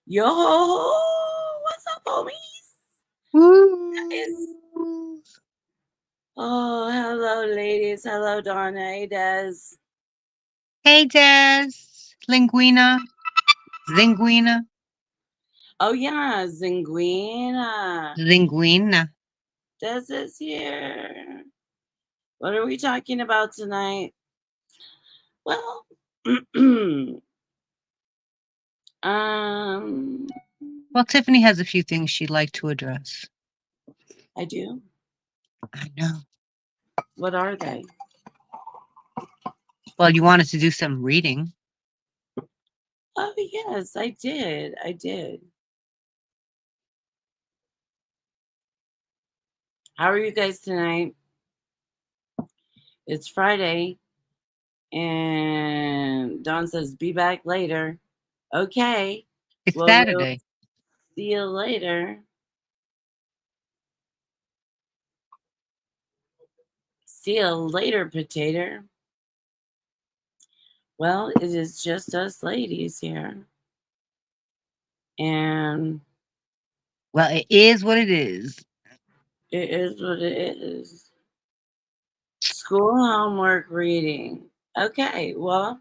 Yo, what's up, homies? Is Woo. oh, hello, ladies. Hello, Donna. Hey, Des. Hey, Des. Linguina. Zinguina. Oh yeah, Zinguina. Linguina. Des is here. What are we talking about tonight? Well, um, Well, Tiffany has a few things she'd like to address. I do. I know. What are they? Well, you wanted to do some reading. Oh yes, I did. I did. How are you guys tonight? It's Friday. And Dawn says, be back later. Okay. It's Well, we'll Saturday. see you later. See you later, potato. Well, it is just us ladies here. And Well, it is what it is. it is what it is. School homework reading. Okay, well,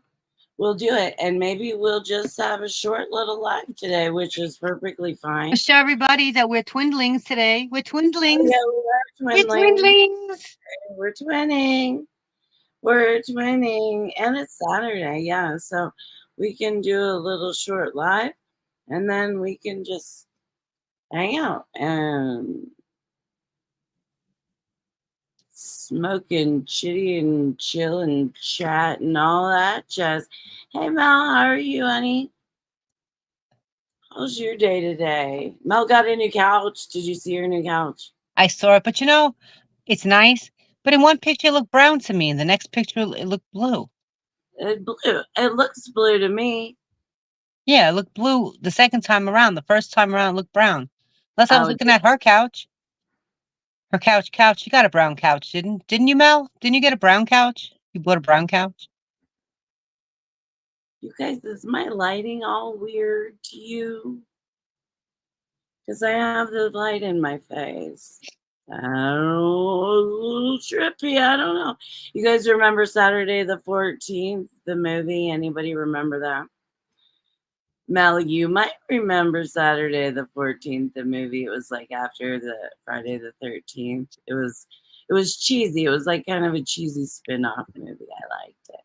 we'll do it. And maybe we'll just have a short little live today, which is perfectly fine. Show everybody that we're twindlings today. We're Oh, twindlings. yeah, we are We're twinling. twindlings. We're twinning. We're twinning, and it's Saturday, yeah. So we can do a little short live, and then we can just hang out and smoke and chitty and chill and chat and all that jazz. Hey Mel, how are you, honey? How's your day today? Mel got a new couch. Did you see her new couch? I saw it, but it's nice. But in one picture, it looked brown to me. In the next picture, it looked blue. Blue. It looks blue to me. Yeah, it looked blue the second time around. The first time around, it looked brown. Unless I was Oh, looking at her couch. Her couch. You got a brown couch, didn't you, Mel? Didn't you get a brown couch? You bought a brown couch? you guys, is my lighting all weird to you? Because I have the light in my face. I don't know, a little trippy. I don't know. You guys remember Saturday the 14th, the movie? Anybody remember that? Mel, you might remember Saturday the 14th, the movie. It was like after the Friday the 13th. It was cheesy. It was like kind of a cheesy spin-off movie. I liked it.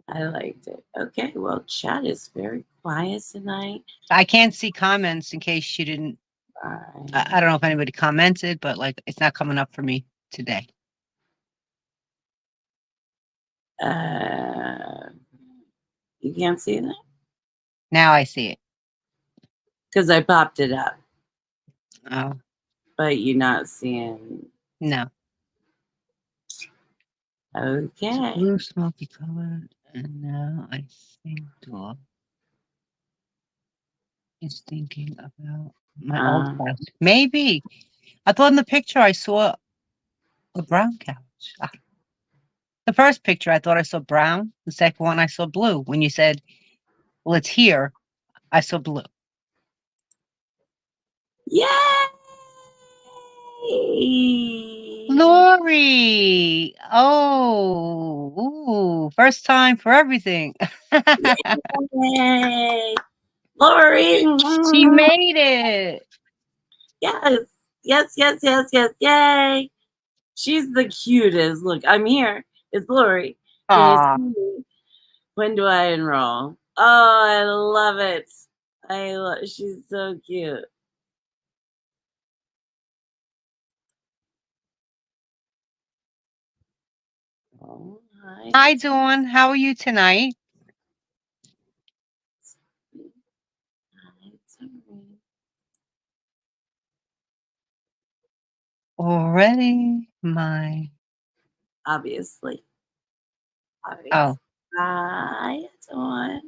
I liked it. Okay, well, chat is very quiet tonight. I can't see comments in case you didn't. I don't know if anybody commented, but like it's not coming up for me today. You can't see that? Now I see it. Because I popped it up. Oh, But you're not seeing. no. Okay. Blue smoky color. And now I think dog is thinking about my old couch. Maybe. I thought in the picture I saw a brown couch. The first picture I thought I saw brown. The second one I saw blue. When you said, well, it's here, I saw blue. Yay! Lori. Oh, ooh, first time for everything. Yay! Lori! She made it. Yes! Yes, yes, yes, yes, yay! She's the cutest. Look, I'm here. It's Lori. Can you see Aw. me? When do I enroll? Oh, I love it. She's so cute. Oh, hi. Hi, Dawn. How are you tonight? Already, my. Obviously. Oh. Hi, Dawn.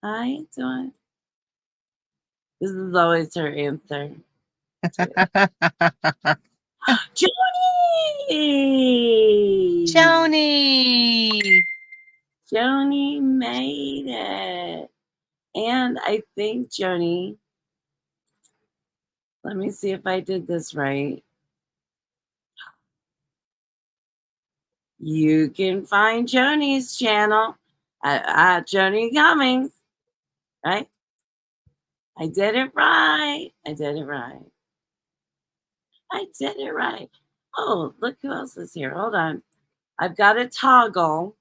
Hi, Dawn. This is always her answer. Joni! Joni. Joni made it. And I think, Joni, let me see if I did this right. You can find Joni's channel at Joni Cummings, right? I did it right. I did it right. I did it right. Oh, look who else is here. Hold on. I've got a toggle.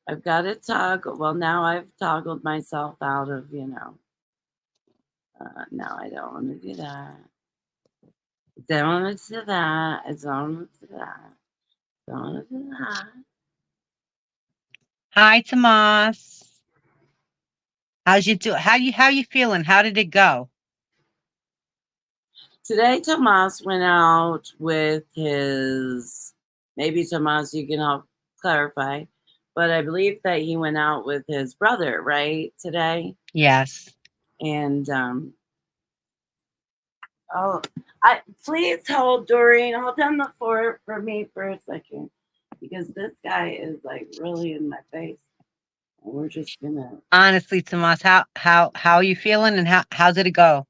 I've got a toggle. Well, now I've toggled myself out of, no, I don't want to do that. Don't want to do that. I don't want to do that. Don't want to do that. Hi, Tomas. How you feeling? How did it go? Today, Tomas went out with his, maybe Tomas, you can help clarify, but I believe that he went out with his brother, right, today? Yes. And, oh, please hold, Doreen, hold down the fort for me for a second, because this guy is like really in my face. And we're just gonna. Honestly, Tomas, how are you feeling and how did it go?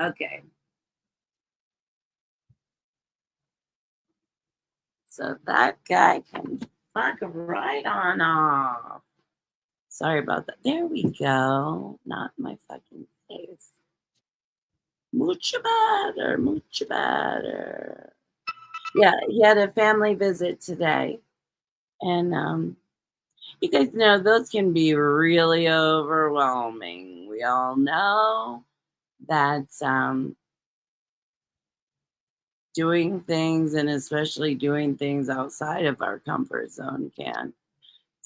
Okay. So that guy can fuck right on off. Sorry about that. There we go. Not my fucking face. Mucho better, mucho better. Yeah, he had a family visit today. And you guys know those can be really overwhelming. We all know that doing things, and especially doing things outside of our comfort zone, can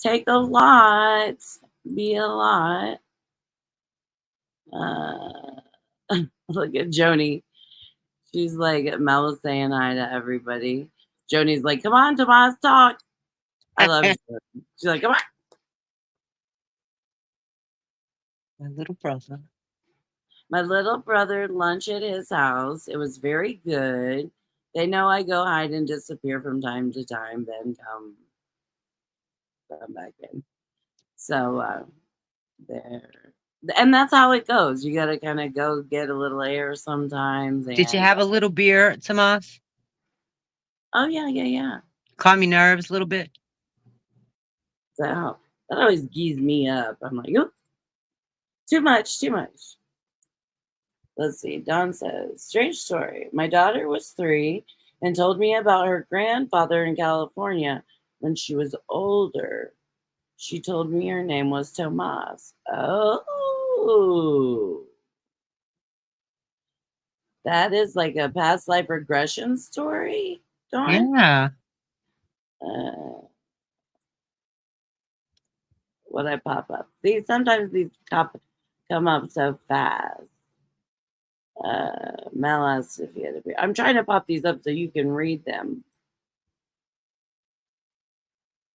take a lot, be a lot. Look at Joni. She's like Mel saying hi to everybody. Joni's like, come on, Tomas, talk. I love Joni. She's like, come on. My little brother. My little brother, lunch at his house. It was very good. They know I go hide and disappear from time to time, then come back in. So there. And that's how it goes. You got to kind of go get a little air sometimes. Did you And have a little beer, Tomas? oh, yeah. Calm your nerves a little bit? So that always gees me up. I'm like, oop, too much. Let's see. Don says, strange story. My daughter was 3 and told me about her grandfather in California when she was older. She told me her name was Tomas. Oh, that is like a past life regression story, Dawn? Yeah. What I pop up? Sometimes these come up so fast. Mel asked if you had a beer. I'm trying to pop these up so you can read them.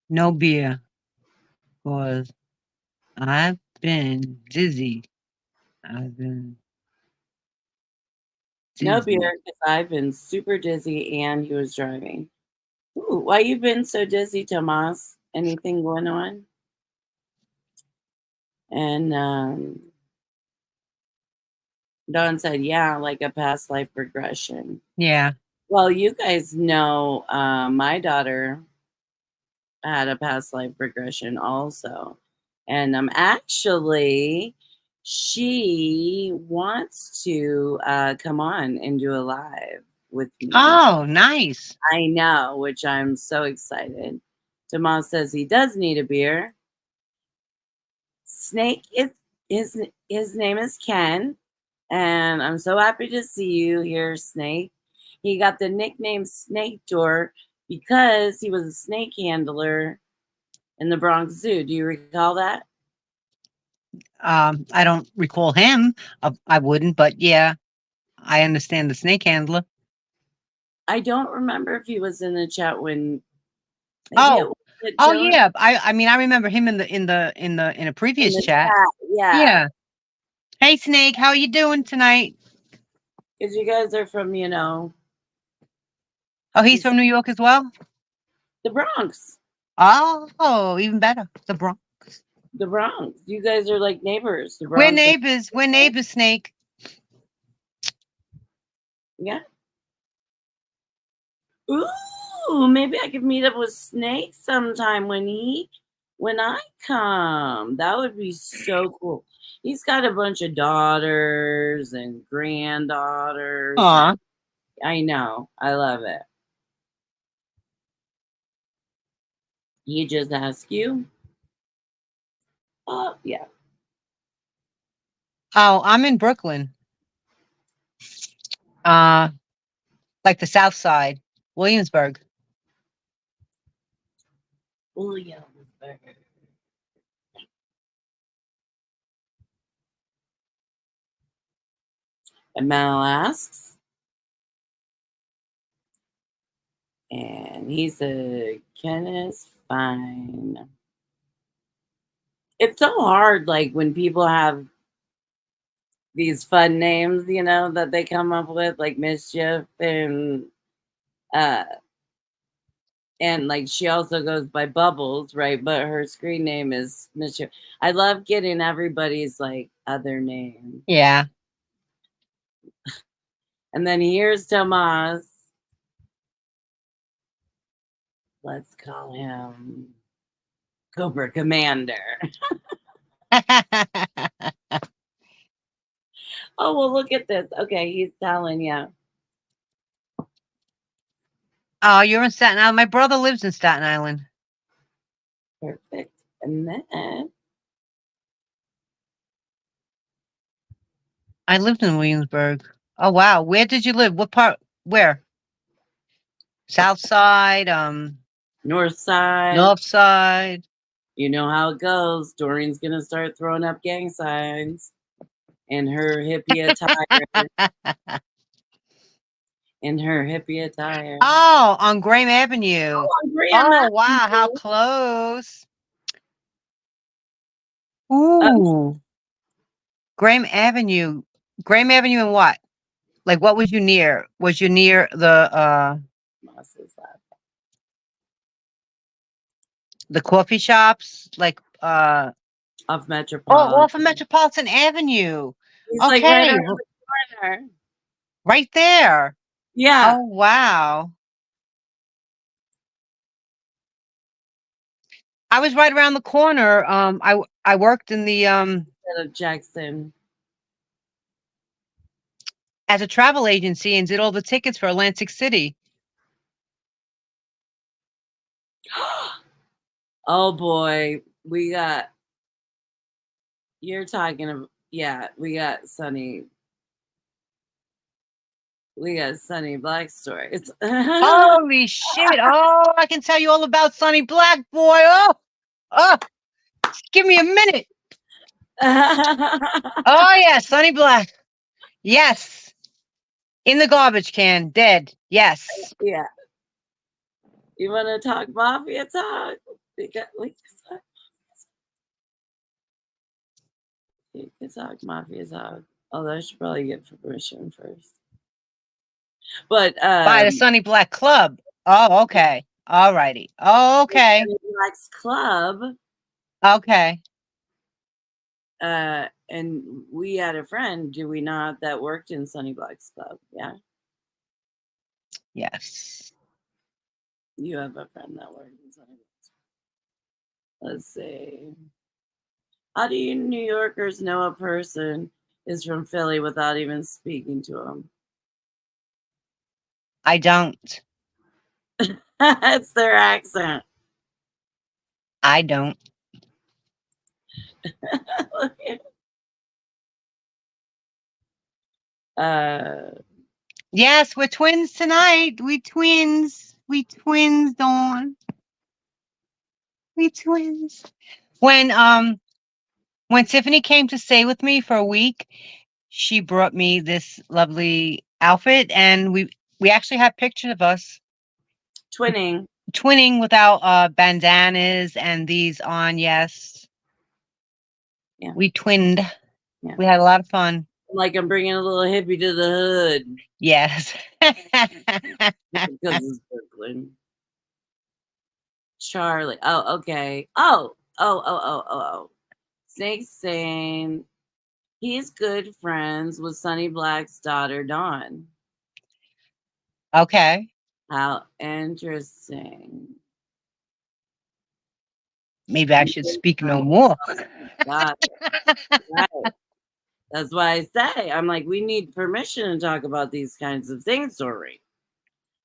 No beer. Because I've been dizzy. I've been No dizzy. beer because I've been super dizzy and he was driving. Ooh, why you been so dizzy, Tomas? Anything going on? And Dawn said, yeah, like a past life regression. Yeah. Well, you guys know my daughter had a past life regression also. And actually, she wants to come on and do a live with me. Oh, nice. I know, which I'm so excited. Tomas says he does need a beer. Snake his name is Ken, and I'm so happy to see you here, Snake. He got the nickname Snake Door because he was a snake handler in the Bronx Zoo. Do you recall that? I don't recall him. I wouldn't, but yeah, I understand the snake handler. I don't remember if he was in the chat when. Oh yeah. I mean, I remember him in a previous chat. Yeah. Yeah. Hey, Snake, how you doing tonight? Because you guys are from, Oh, he's from New York as well? the Bronx. Oh, even better. The Bronx. The Bronx. You guys are like neighbors. The We're Bronx. neighbors. We're neighbors, Snake. Yeah. Ooh, maybe I could meet up with Snake sometime when I come. That would be so cool. He's got a bunch of daughters and granddaughters. Aw. I know. I love it. He just ask you? Oh, yeah. Oh, I'm in Brooklyn. Like the South Side, Williamsburg. Williamsburg. And Mal asks, and he said, Ken is fine. It's so hard, like when people have these fun names, that they come up with, like Mischief and like she also goes by Bubbles, right? But her screen name is Mischief. I love getting everybody's like other name. Yeah. And then here's Tomas. Let's call him Cobra Commander. Oh, well, look at this. Okay, he's telling you. Oh, you're in Staten Island. My brother lives in Staten Island. Perfect. And then I lived in Williamsburg. Oh wow. Where did you live? What part? Where? South Side, North Side. North Side. You know how it goes. Doreen's gonna start throwing up gang signs in her hippie attire. In her hippie attire. Oh, on Graham Avenue. Oh, on Graham Oh Avenue. wow, how close. Ooh. Graham Avenue. Graham Avenue and what? Like what was you near? Was you near the coffee shops? Like off Metropolitan. Oh, off of Metropolitan Avenue. He's okay. Like right around the corner. Right there. Yeah. Oh wow. I was right around the corner. I worked in the of Jackson as a travel agency and did all the tickets for Atlantic City. Oh boy, you're talking of, yeah, we got Sunny Black stories. Holy shit. Oh, I can tell you all about Sunny Black, boy. Oh, give me a minute. Oh yeah, Sunny Black. Yes. In the garbage can, dead. Yes. Yeah. You want to talk mafia talk? We can talk mafia talk. Although I should probably get permission first. But by the Sunny Black Club. Oh, okay. All righty. Okay. Sunny Black's Club. Okay. And we had a friend, do we not, that worked in Sunny Black's Club? Yeah. Yes. You have a friend that worked in Sunny Black's Club. Let's see. How do you New Yorkers know a person is from Philly without even speaking to them? I don't. It's their accent. I don't. Yes, we're twins tonight. We twins, Dawn. We twins. When Tiffany came to stay with me for a week, she brought me this lovely outfit, and we actually have pictures of us twinning without bandanas and these on. Yes. Yeah. We twinned. Yeah. We had a lot of fun. Like I'm bringing a little hippie to the hood. Yes. Because it's Brooklyn. Charlie. Oh, okay. Oh. Snake saying he's good friends with Sonny Black's daughter, Dawn. Okay. How interesting. Maybe I should speak no more. God, right. That's why I say, I'm like, we need permission to talk about these kinds of things, Dory.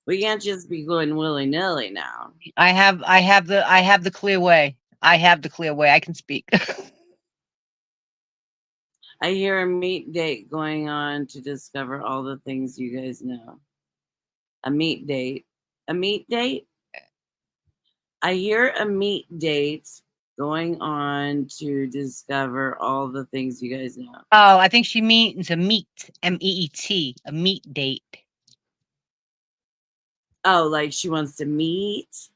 We can't just be going willy-nilly now. I have the clear way. I have the clear way. I can speak. I hear a meet date going on to discover all the things you guys know. A meet date. A meet date? I hear a meet date going on to discover all the things you guys know. Oh, I think she means a meet, MEET, a meet date. Oh, like she wants to meet?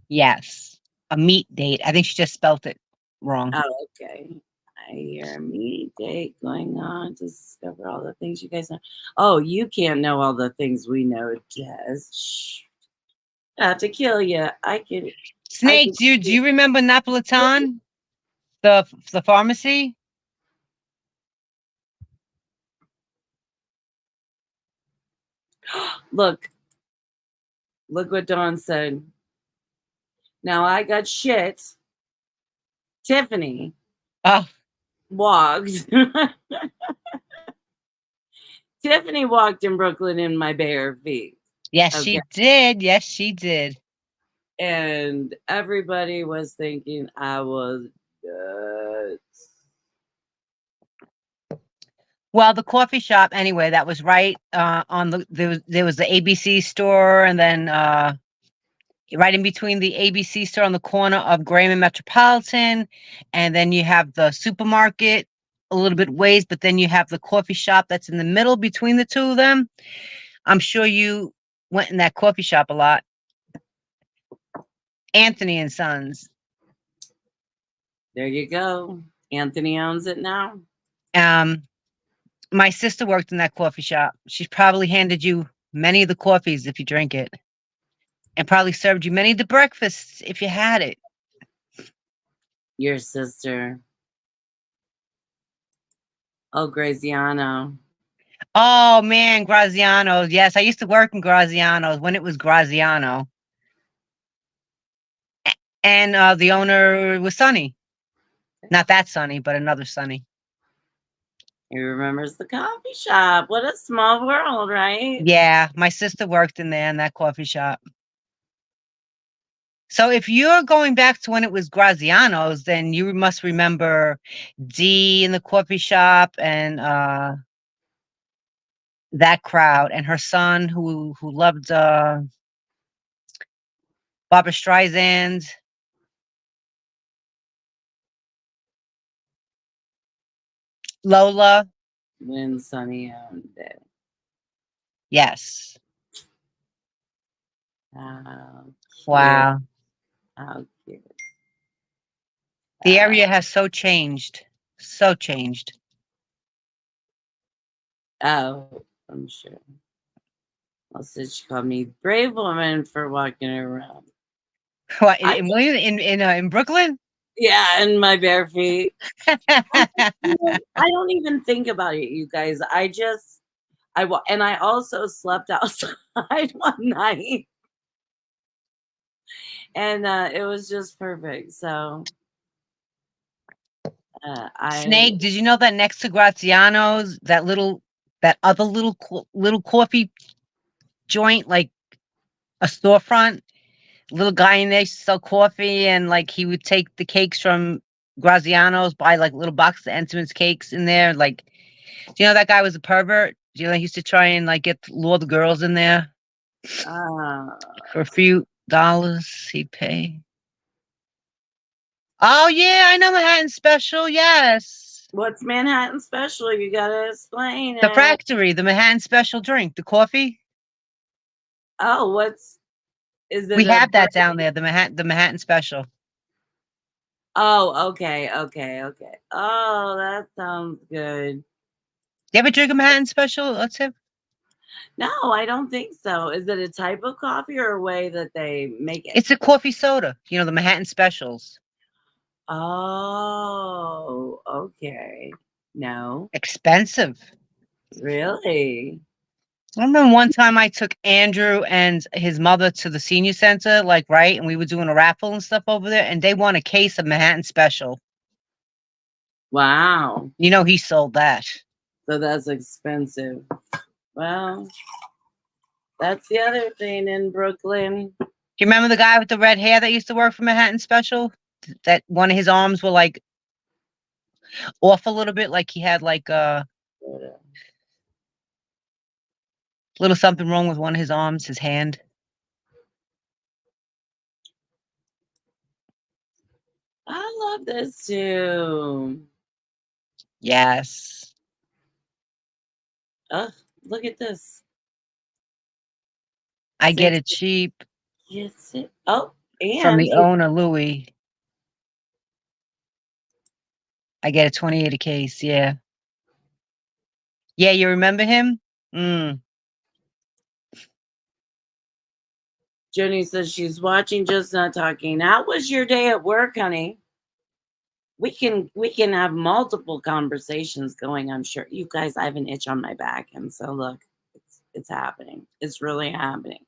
Yes, a meet date. I think she just spelt it wrong. Oh, okay. I hear a meet date going on to discover all the things you guys know. Oh, you can't know all the things we know, Jazz. Shh. I have to kill you. Snake, do you remember Napolitan? The pharmacy? Look what Dawn said. Now I got shit. Tiffany walked. Tiffany walked in Brooklyn in my bare feet. Yes, okay. She did. Yes, she did. And everybody was thinking I was nuts. Well, the coffee shop, anyway, that was right on there was the ABC store, and then right in between the ABC store on the corner of Graham and Metropolitan, and then you have the supermarket a little bit ways, but then you have the coffee shop that's in the middle between the two of them. I'm sure you went in that coffee shop a lot. Anthony and Sons. There you go. Anthony owns it now. My sister worked in that coffee shop. She probably handed you many of the coffees if you drink it, and probably served you many of the breakfasts if you had it. Your sister. Oh, Graziano. Oh, man, Graziano's. Yes, I used to work in Graziano's when it was Graziano. And the owner was Sonny. Not that Sonny, but another Sonny. He remembers the coffee shop. What a small world, right? Yeah, my sister worked in there in that coffee shop. So if you're going back to when it was Graziano's, then you must remember Dee in the coffee shop and that crowd, and her son who loved Barbra Streisand. Lola. When Sonny owned it. Yes. Wow. How cute. The area has so changed. So changed. Oh, I'm sure. Also, she called me brave woman for walking around. What, in Brooklyn? Yeah, in my bare feet. I don't even think about it, you guys. And I also slept outside one night. And it was just perfect. So Snake, did you know that next to Graziano's, that other little coffee joint, like a storefront, little guy in there used to sell coffee, and like he would take the cakes from Graziano's, buy like little box of Entenmann's cakes in there. Like, do you know that guy was a pervert? Do you know he used to try and like lure the girls in there for a few dollars he'd pay? Oh yeah, I know Manhattan Special. Yes. What's Manhattan Special? You gotta explain it. The factory, the Manhattan Special drink, the coffee. Oh, we have that down there, the Manhattan Special. Oh, okay. Oh, that sounds good. You ever drink a Manhattan Special? Let's say No, I don't think so. Is it a type of coffee or a way that they make it? it's a coffee soda. You know, the Manhattan Specials. Oh, okay. No, Expensive. really? I remember one time I took Andrew and his mother to the senior center, like, right, and we were doing a raffle and stuff over there, and they won a case of Manhattan Special. Wow. You know, he sold that. So that's expensive. Well, that's the other thing in Brooklyn. Do you remember the guy with the red hair that used to work for Manhattan Special? That one of his arms were like off a little bit, like he had like a little something wrong with one of his arms, his hand. I love this too. Yes. Oh, look at this. I get Six. it cheap Yes. Oh, from and the owner, Louis. I get a 28 a case, yeah. Yeah, you remember him? Mm. Jenny says she's watching, just not talking. How was your day at work, honey? We can have multiple conversations going. I'm sure you guys. I have an itch on my back, and so look, it's happening. It's really happening.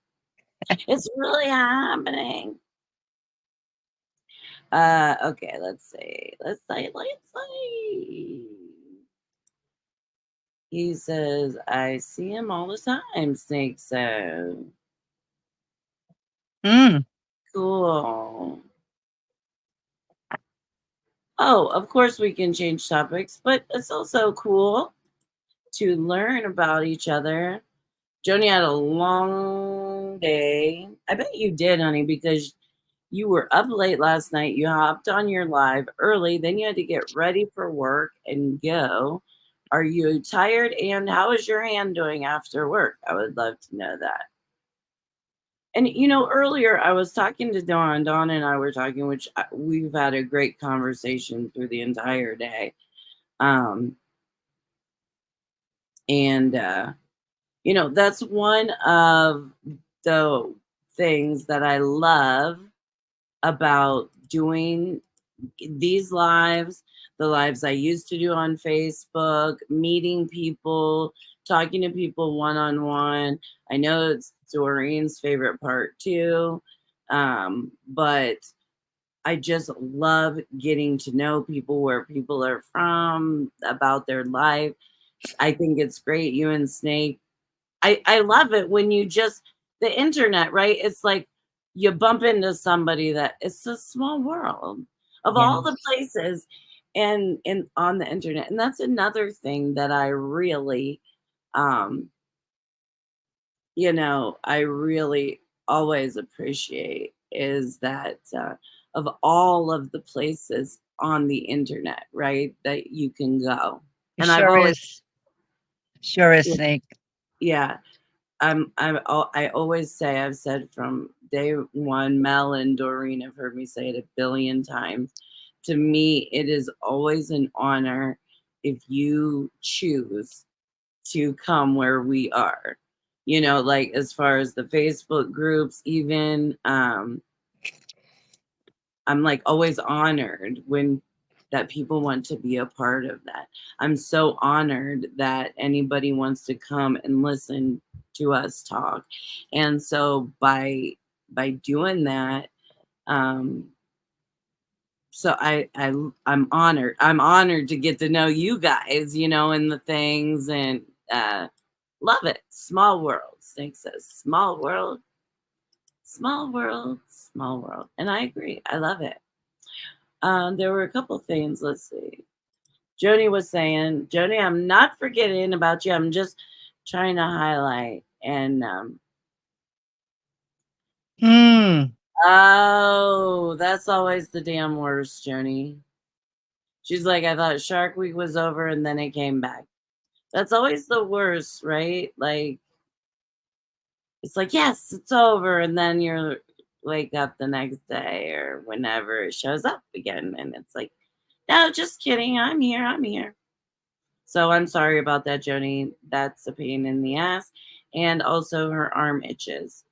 It's really happening. Okay, let's see. Let's see. He says, I see him all the time, Snake says. Mm. Cool. Oh, of course we can change topics, but it's also cool to learn about each other. Joni had a long day. I bet you did, honey, because you were up late last night. You hopped on your live early, then you had to get ready for work and go. Are you tired? And how is your hand doing after work? I would love to know that. And earlier I was talking to Dawn. Dawn and I were talking, which we've had a great conversation through the entire day. Um, and that's one of the things that I love about doing these lives, the lives I used to do on Facebook, meeting people, talking to people one on one. I know it's Doreen's favorite part too, but I just love getting to know people, where people are from, about their life. I think it's great. You and Snake, I love it when you just the internet, right? It's like you bump into somebody that it's a small world of all the Yes. places and on the internet. And that's another thing that I really um I really always appreciate is that of all of the places on the internet, right, that you can go. It And I've sure always is. Sure is, Snake. yeah, I always say, I've said from day one, Mel and Doreen have heard me say it a billion times. To me, it is always an honor if you choose to come where we are. Like as far as the Facebook groups, even I'm like always honored when that people want to be a part of that. I'm so honored that anybody wants to come and listen to us talk. And so by doing that, um so I'm honored. I'm honored to get to know you guys, and the things, and love it. Small world. Snake says small world, small world, small world. And I agree. I love it. There were a couple things. Let's see. Joni was saying, Joni, I'm not forgetting about you. I'm just trying to highlight. And Mm. oh, that's always the damn worst, Joni. She's like, I thought Shark Week was over and then it came back. That's always the worst, right? Like, it's like, yes, it's over. And then you're wake up the next day or whenever it shows up again. And it's like, no, just kidding. I'm here. I'm here. So I'm sorry about that, Joni. That's a pain in the ass. And also her arm itches.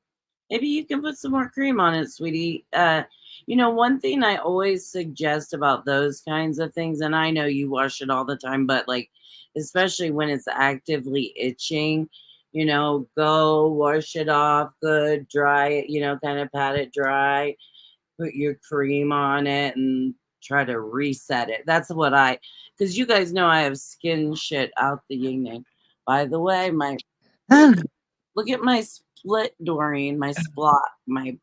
Maybe you can put some more cream on it, sweetie. One thing I always suggest about those kinds of things, and I know you wash it all the time, but like, especially when it's actively itching, go wash it off good, dry it, kind of pat it dry, put your cream on it, and try to reset it. That's what because you guys know I have skin shit out the yin yang. By the way, look at my split, Doreen, my splot, my.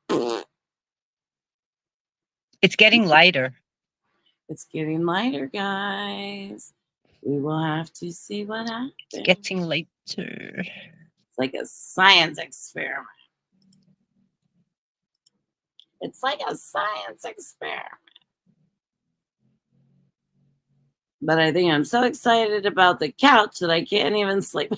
It's getting lighter. It's getting lighter, guys. We will have to see what happens. It's getting lighter. It's like a science experiment. It's like a science experiment. But I think I'm so excited about the couch that I can't even sleep.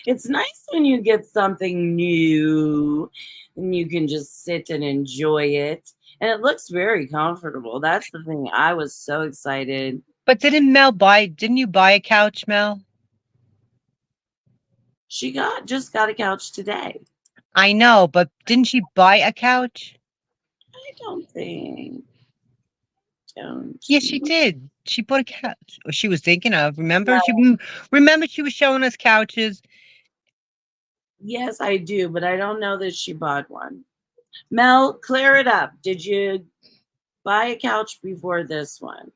It's nice when you get something new and you can just sit and enjoy it. And it looks very comfortable. That's the thing. I was so excited. But didn't you buy a couch, Mel? She just got a couch today. I know, but didn't she buy a couch? I don't think. Yes, she did. She bought a couch. Or she was thinking of. Remember? No. Remember she was showing us couches. Yes, I do, but I don't know that she bought one. Mel, clear it up. Did you buy a couch before this one?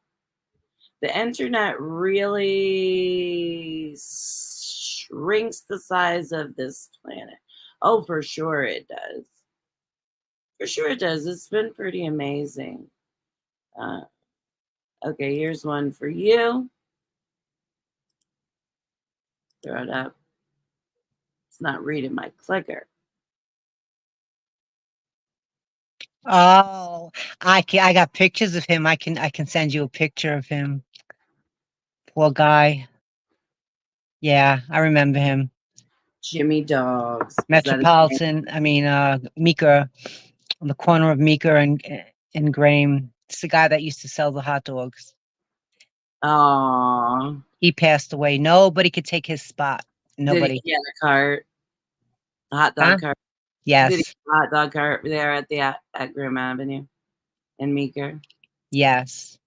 The internet really shrinks the size of this planet. Oh, for sure it does. For sure it does. It's been pretty amazing. Okay, here's one for you. Throw it up. It's not reading my clicker. Oh, I got pictures of him. I can send you a picture of him. Poor guy. Yeah, I remember him. Jimmy Dogs. Metropolitan. Meeker, on the corner of Meeker and Graham. It's the guy that used to sell the hot dogs. Oh. He passed away. Nobody could take his spot. Nobody. Did he get a cart? A hot dog cart? Yes. Did he get a hot dog cart there at Graham Avenue in Meeker? Yes.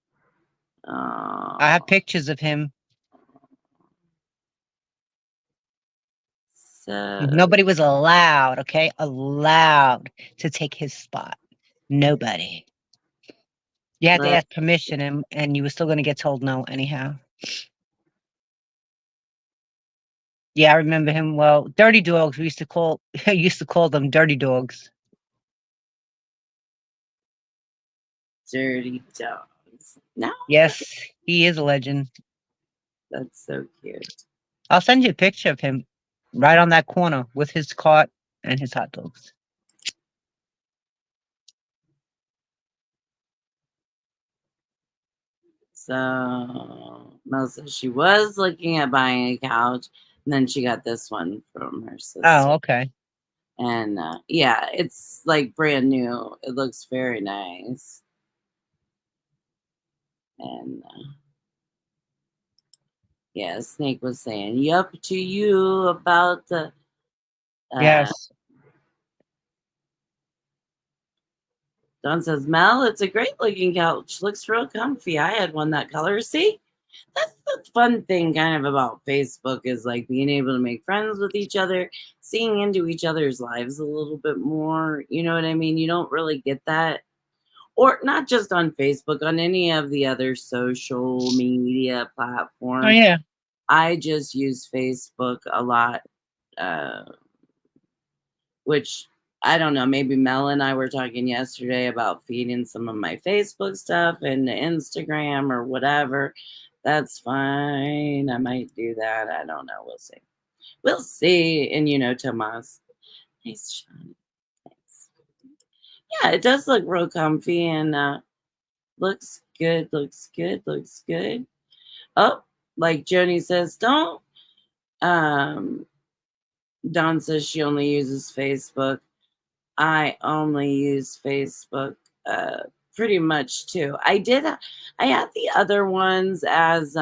Oh. I have pictures of him. So nobody was allowed to take his spot. Nobody. You had to ask permission, and you were still going to get told no anyhow. Yeah, I remember him well. Dirty Dogs. We used to call them Dirty Dogs. Dirty Dogs. No. Yes, he is a legend. That's so cute. I'll send you a picture of him right on that corner with his cart and his hot dogs. So Mel says she was looking at buying a couch, and then she got this one from her sister. Oh, okay. And yeah, it's like brand new. It looks very nice. And yeah, Snake was saying, "Yup to you about the." Yes. Don says, Mel, it's a great looking couch. Looks real comfy. I had one that color. See, that's the fun thing kind of about Facebook is like being able to make friends with each other, seeing into each other's lives a little bit more. You know what I mean? You don't really get that. Or not just on Facebook, on any of the other social media platforms. Oh, yeah. I just use Facebook a lot, which I don't know. Maybe Mel and I were talking yesterday about feeding some of my Facebook stuff and Instagram or whatever. That's fine. I might do that. I don't know. We'll see. We'll see. And Tomas. Nice, Sean. Thanks. Yeah, it does look real comfy and looks good. Looks good. Looks good. Oh, like Joni says, don't. Dawn says she only uses Facebook. I only use Facebook pretty much too. I had the other ones as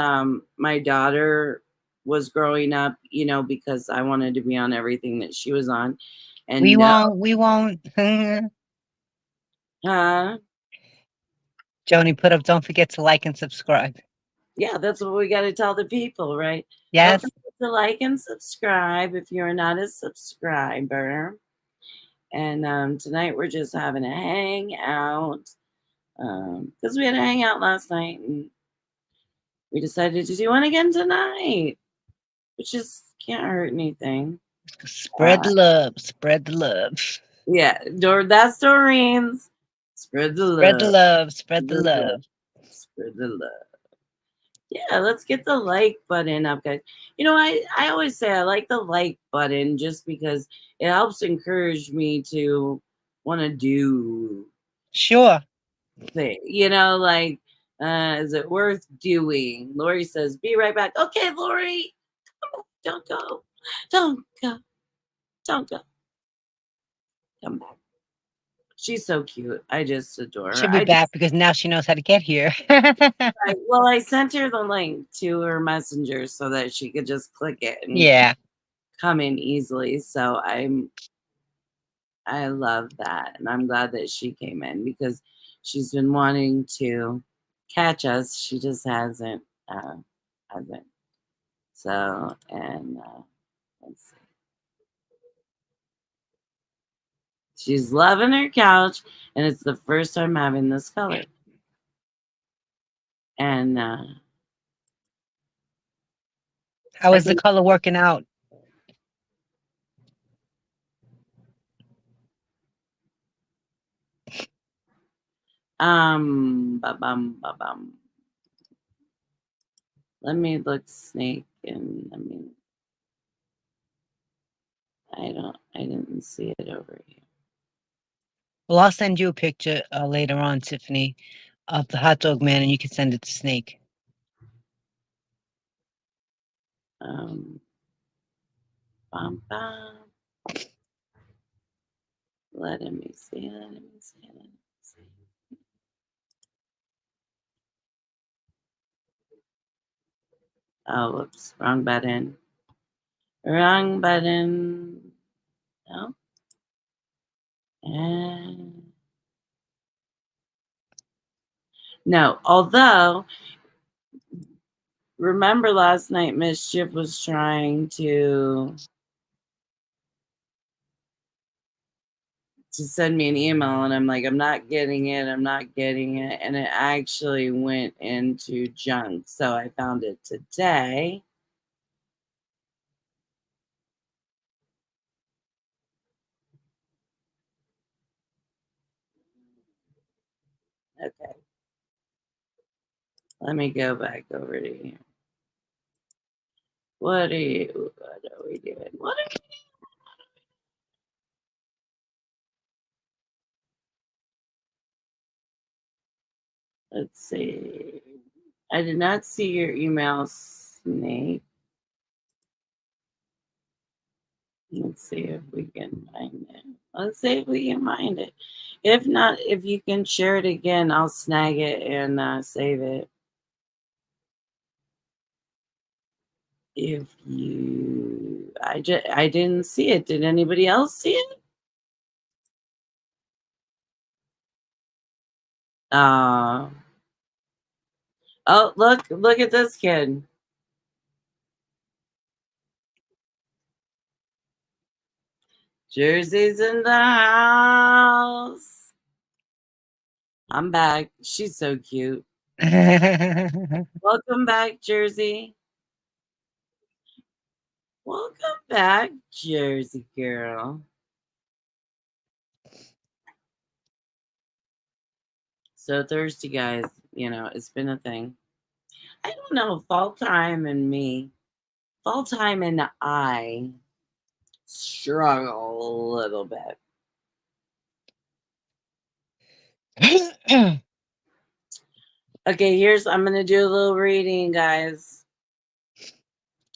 my daughter was growing up, you know, because I wanted to be on everything that she was on. And We no, won't. We won't. huh? Joni put up, don't forget to like and subscribe. Yeah, that's what we got to tell the people, right? Don't Yes. forget to like and subscribe if you're not a subscriber. And tonight we're just having a hangout because we had a hangout last night and we decided to do one again tonight, which just can't hurt anything. Spread the love. Spread the love. Yeah, that's Doreen's. Spread the Spread the love. love. Spread the love. Spread the love. Yeah, let's get the like button up, guys. You know, I always say I like the like button just because it helps encourage me to want to do Sure. thing. You know, like, is it worth doing? Lori says, be right back. Okay, Lori, come on, don't go. Don't go. Don't go. Come back. She's so cute. I just adore her. She'll be back because now she knows how to get here. Well, I sent her the link to her messenger so that she could just click it and Yeah. come in easily. So I love that. And I'm glad that she came in because she's been wanting to catch us. She just hasn't. So, and let's see. She's loving her couch, and it's the first time having this color. And how is the color working out? Ba-bum. Let me look snake and I didn't see it over here. Well, I'll send you a picture later on, Tiffany, of the hot dog man, and you can send it to Snake. Bum, bum. Let me see. Oh, whoops, wrong button. Wrong button. No. And no, although remember last night Mischief was trying to send me an email and I'm like, I'm not getting it. And it actually went into junk. So I found it today. Okay. Let me go back over to here. What are we doing? What are we doing? Let's see. I did not see your email, Snake. Let's see if we can find it. Let's see if we can find it. If not, if you can share it again, I'll snag it and save it. If you, I didn't see it. Did anybody else see it? Oh, look at this kid. Jersey's in the house. I'm back. She's so cute. Welcome back, Jersey. Welcome back, Jersey girl. So thirsty, guys. You know, it's been a thing. I don't know. Fall time and I struggle a little bit. Okay, I'm going to do a little reading, guys.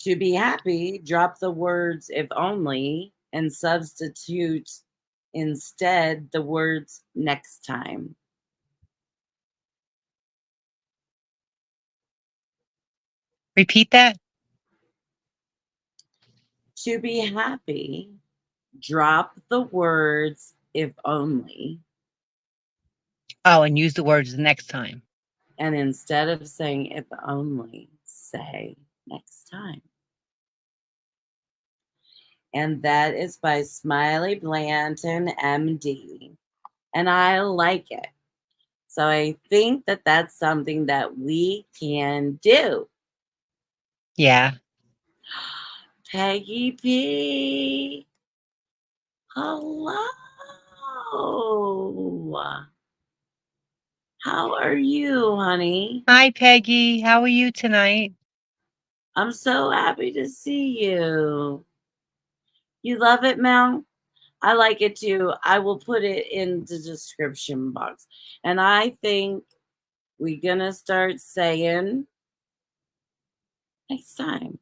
To be happy, drop the words if only and substitute instead the words next time. Repeat that. To be happy, drop the words if only. Oh, and use the words the next time. And instead of saying if only, say next time. And that is by Smiley Blanton, MD. And I like it. So I think that that's something that we can do. Yeah. Peggy P. Hello. How are you, honey? Hi, Peggy. How are you tonight? I'm so happy to see you. You love it, Mel? I like it too. I will put it in the description box. And I think we're going to start saying next time.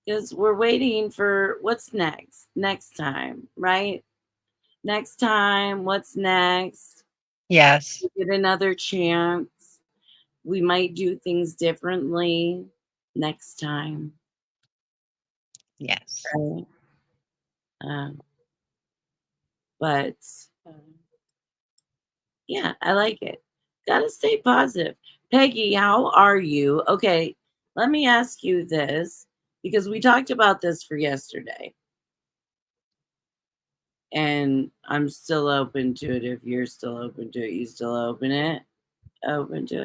Because we're waiting for what's next. Next time, right? Next time, what's next? Yes. We get another chance. We might do things differently next time. Yes. Right? But yeah, I like it. Gotta stay positive. Peggy, how are you? Okay, let me ask you this because we talked about this for yesterday. And I'm still open to it. If you're still open to it, you still open to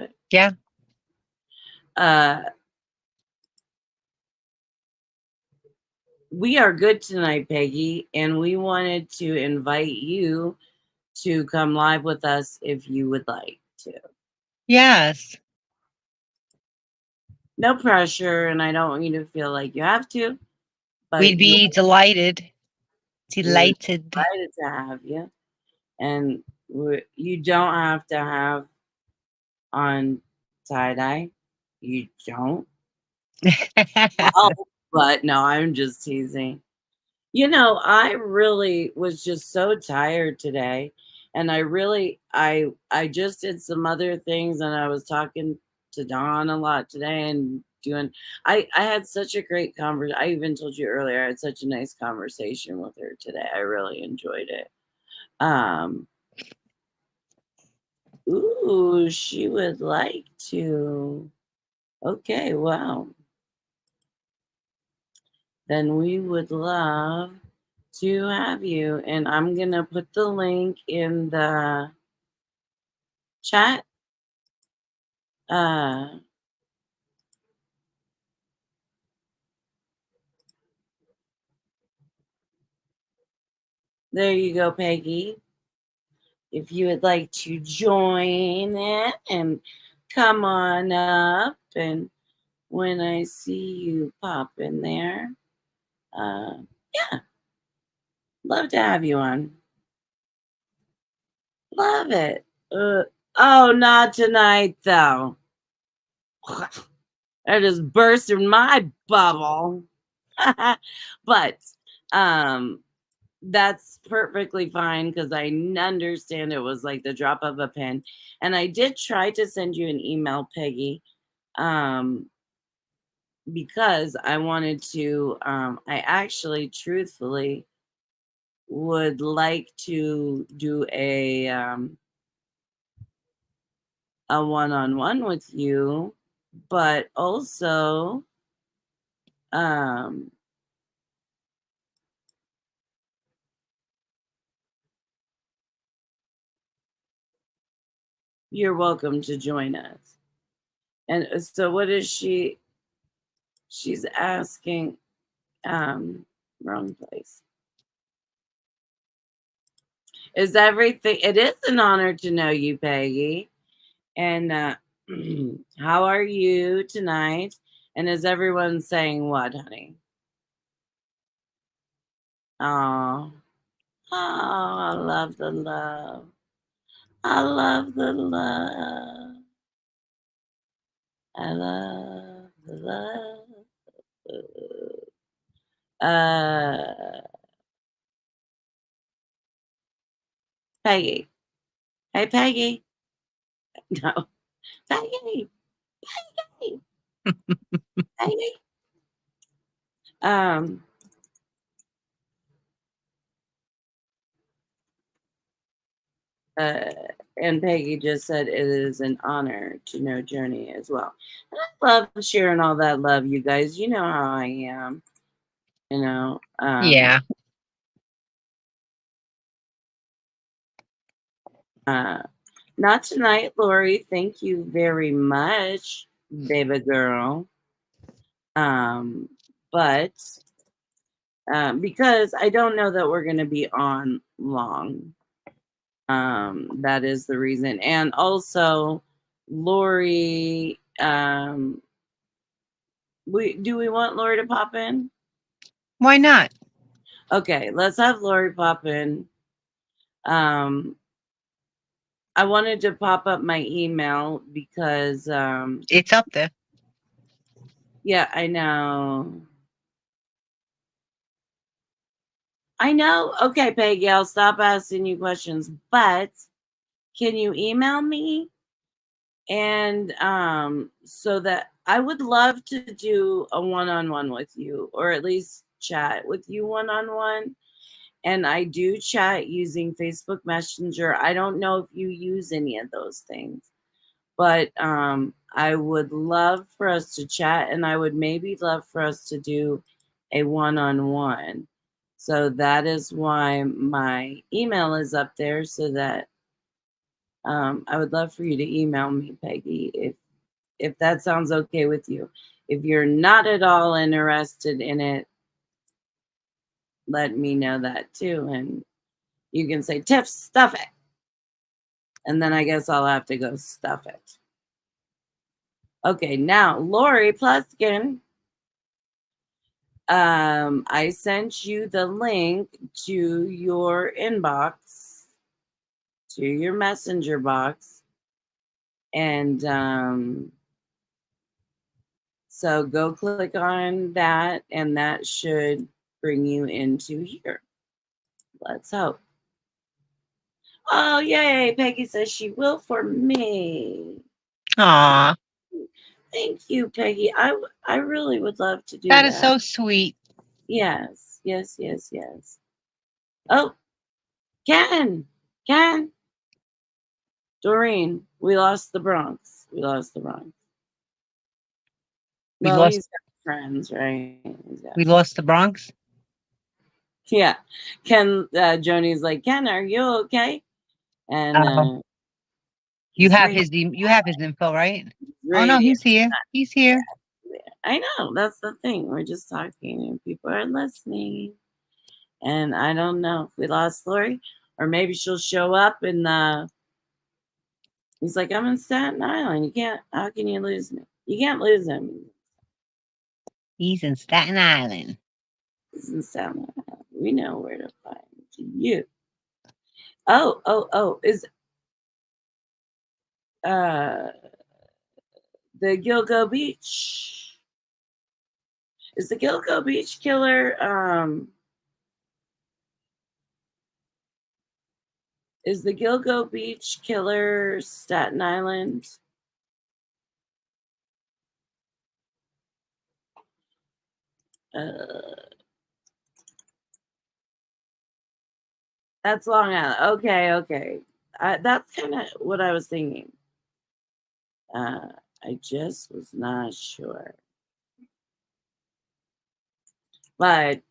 it. Yeah. We are good tonight, Peggy, and we wanted to invite you to come live with us if you would like to. Yes. No pressure, and I don't want you to feel like you have to, but We'd be delighted. we're Delighted. excited to have you. And you don't have to have on tie-dye. You don't. Oh, but no, I'm just teasing. You know, I really was just so tired today, and I just did some other things, and I was talking to Dawn a lot today and doing I had such a great conversation. I even told you earlier I had such a nice conversation with her today. I really enjoyed it. Um Ooh, she would like to. Okay, wow. Then we would love to have you. And I'm going to put the link in the chat. Uh, there you go, Peggy. If you would like to join it and come on up, and when I see you pop in there, yeah, love to have you on. Love it. Oh, not tonight, though. I just bursted my bubble. But that's perfectly fine because I understand it was like the drop of a pen. And I did try to send you an email, Peggy, because I wanted to, I actually truthfully would like to do a one-on-one with you, but also you're welcome to join us. And so what is she's asking, wrong place. Is everything it is an honor to know you, Peggy. And how are you tonight? And is everyone saying what, honey? Oh, I love the love. I love the love. I love the love. Uh, Peggy. Hey, Peggy. No, Peggy. Hey. Um, and Peggy just said it is an honor to know Journey as well. And I love sharing all that love, you guys. You know how I am. You know. Yeah. Not tonight, Lori. Thank you very much, baby girl. But because I don't know that we're going to be on long. That is the reason. And also, Lori, we want Lori to pop in? Why not? Okay, let's have Lori pop in. I wanted to pop up my email because It's up there. yeah, I know. I know. Okay, Peggy, I'll stop asking you questions, but can you email me? And so that I would love to do a one-on-one with you, or at least chat with you one-on-one. And I do chat using Facebook Messenger. I don't know if you use any of those things, but I would love for us to chat, and I would maybe love for us to do a one-on-one. So that is why my email is up there, so that I would love for you to email me, Peggy, if that sounds okay with you. If you're not at all interested in it, let me know that too. And you can say, Tiff, stuff it. And then I guess I'll have to go stuff it. Okay, now Lori Pluskin. I sent you the link to your inbox, to your messenger box. And so go click on that, and that should bring you into here. Let's hope. Oh, yay. Peggy says she will for me. Aw, Thank you, Peggy. I really would love to do that that. is so sweet. Yes, yes, yes, yes. Oh, Ken. Doreen, we lost the Bronx. We lost the Bronx. We Well, lost he's got friends, right? we lost the Bronx. Yeah. Ken, Joni's like, Ken, are you okay? And You he's have right. his you have his info, right? Oh no, Right here. he's here. He's here. I know. That's the thing. We're just talking and people are listening. And I don't know if we lost Lori, or maybe she'll show up and he's like, I'm in Staten Island. You can't, how can you lose me? You can't lose him. He's in Staten Island. He's in Staten Island. We know where to find you. Oh, is uh the Gilgo Beach. Is the Gilgo Beach killer is the Gilgo Beach killer Staten Island? That's Long Island. Okay. That's kind of what I was thinking. I just was not sure. But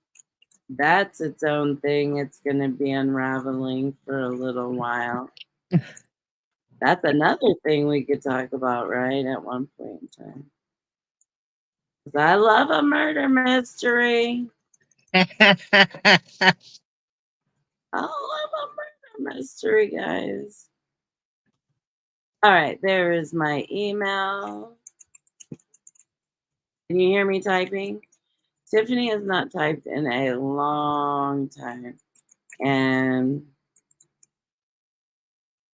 that's its own thing. It's going to be unraveling for a little while. That's another thing we could talk about, right? At one point in time. 'Cause I love a murder mystery. I love a murder mystery, guys. All right, there is my email. Can you hear me typing? Tiffany has not typed in a long time, and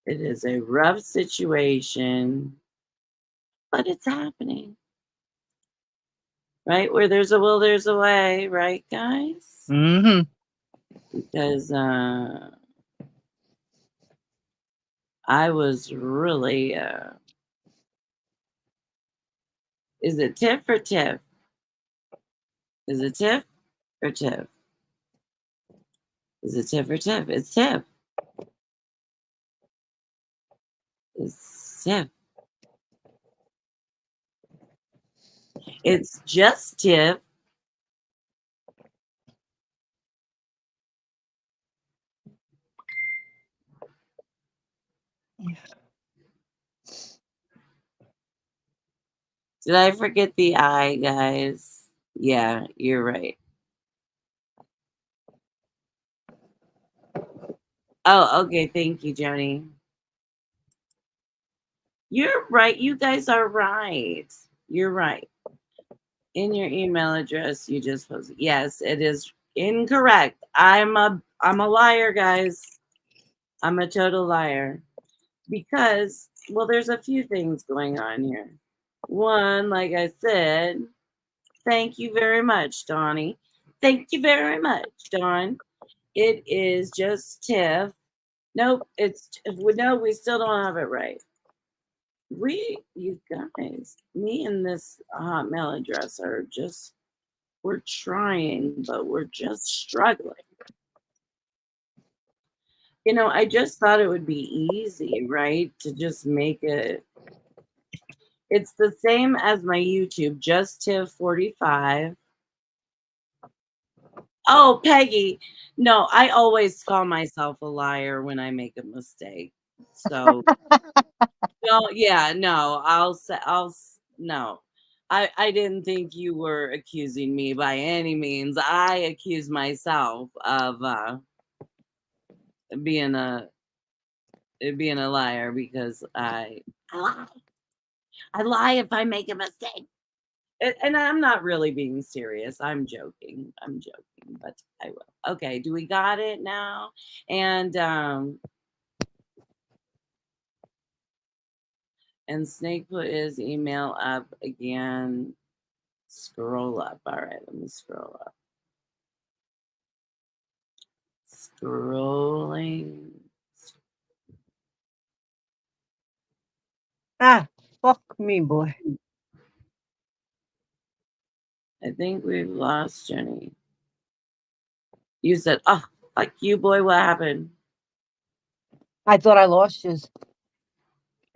it is a rough situation, but it's happening. Right? Where there's a will, there's a way, right, guys? Mm-hmm. Because I was really Is it Tiff or Tiff? Is it Tiff or Tiff? Is it Tiff or Tiff? It's Tiff. It's Tiff. It's just Tiff. Did I forget the I, guys? Yeah, you're right. Oh, okay. Thank you, Joni. You're right. You guys are right. You're right. In your email address, you just posted. Yes, it is incorrect. I'm a liar, guys. I'm a total liar. Because, well, there's a few things going on here. One, like I said, thank you very much, Donnie. Thank you very much, Don. It is just Tiff. Nope, no, we still don't have it right. You guys, me and this Hotmail address are just, we're trying, but we're just struggling. You know, I just thought it would be easy, right? To just make it. It's the same as my YouTube, just Tiff45. Oh, Peggy. No, I always call myself a liar when I make a mistake. So, no, yeah, no, no. I didn't think you were accusing me by any means. I accuse myself of being a liar because I lie. I lie if I make a mistake. And I'm not really being serious. I'm joking. But I will. Okay, do we got it now? And Snake put his email up again. Scroll up. All right, let me scroll up. Scrolling. Fuck me, boy. I think we've lost Jenny. You said, "Oh, fuck you, boy. What happened?" I thought I lost you.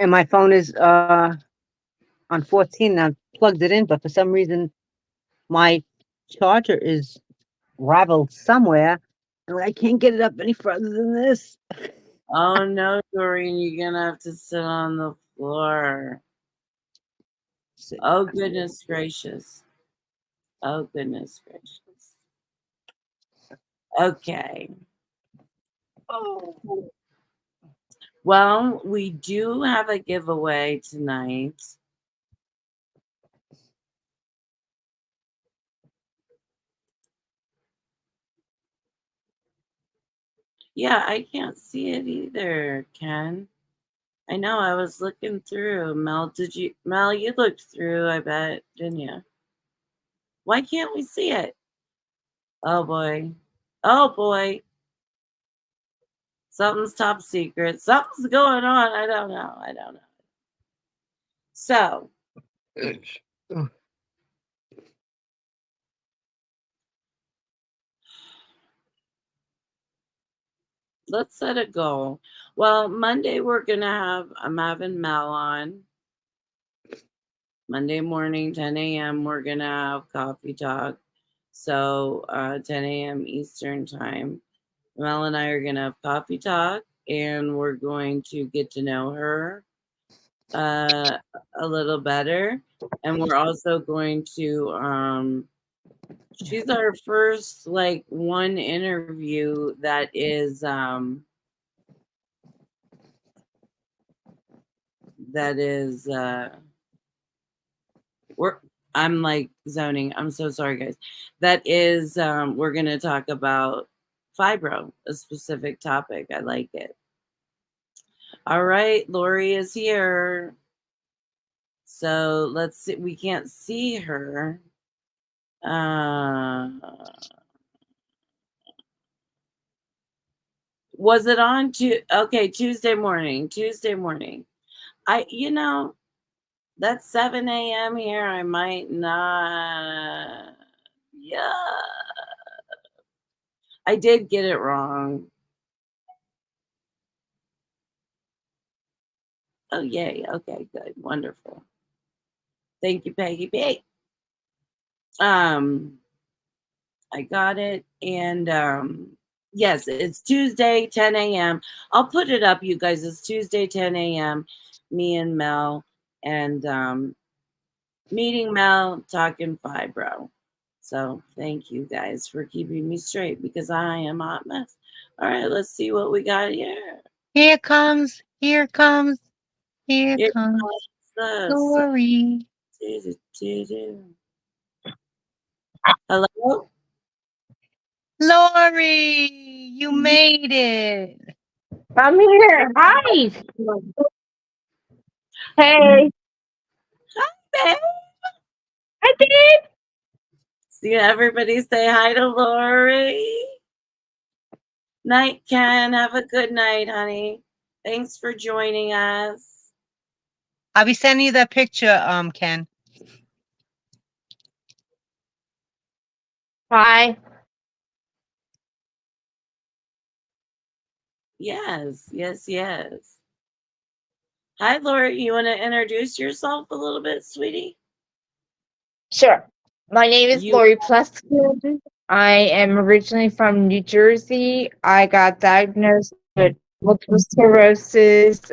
And my phone is on 14. I plugged it in, but for some reason my charger is raveled somewhere, and I can't get it up any further than this. Oh no, Doreen, you're gonna have to sit on the floor. Oh goodness gracious. Oh goodness gracious. Okay. Oh. Well, we do have a giveaway tonight. Yeah, I can't see it either, Ken. I know, I was looking through. Mel, you looked through, I bet, didn't you? Why can't we see it? Oh boy. Oh boy. Something's top secret. Something's going on. I don't know. So, let's set a goal. Well, Monday I'm having Mel on. Monday morning, 10 a.m., we're going to have coffee talk. So 10 a.m. Eastern time. Mel and I are going to have coffee talk, and we're going to get to know her a little better. And we're also going to, she's our first like one interview that is, I'm like zoning. I'm so sorry, guys. That is, we're going to talk about fibro, a specific topic. I like it. All right, Lori is here. So let's see. We can't see her. Was it on okay, Tuesday morning. That's 7 a.m. here. I might not. Yeah. I did get it wrong. Oh, yay. Okay, good. Wonderful. Thank you, Peggy P. I got it. And yes, it's Tuesday, 10 a.m. I'll put it up, you guys. It's Tuesday, 10 a.m. Me and Mel and meeting Mel, talking fibro. So thank you guys for keeping me straight because I am a hot mess. All right, let's see what we got here. Here comes, here comes, here Here comes comes the Lori. Hello? Lori, you made it. I'm here. Hi. Hey. Babe. I did. See everybody say hi to Lori. Night, Ken. Have a good night, honey. Thanks for joining us. I'll be sending you that picture, Ken. Hi. Yes, yes, yes. Hi, Lori. You want to introduce yourself a little bit, sweetie? Sure. My name is You Lori Pleskin. I am originally from New Jersey. I got diagnosed with multiple sclerosis.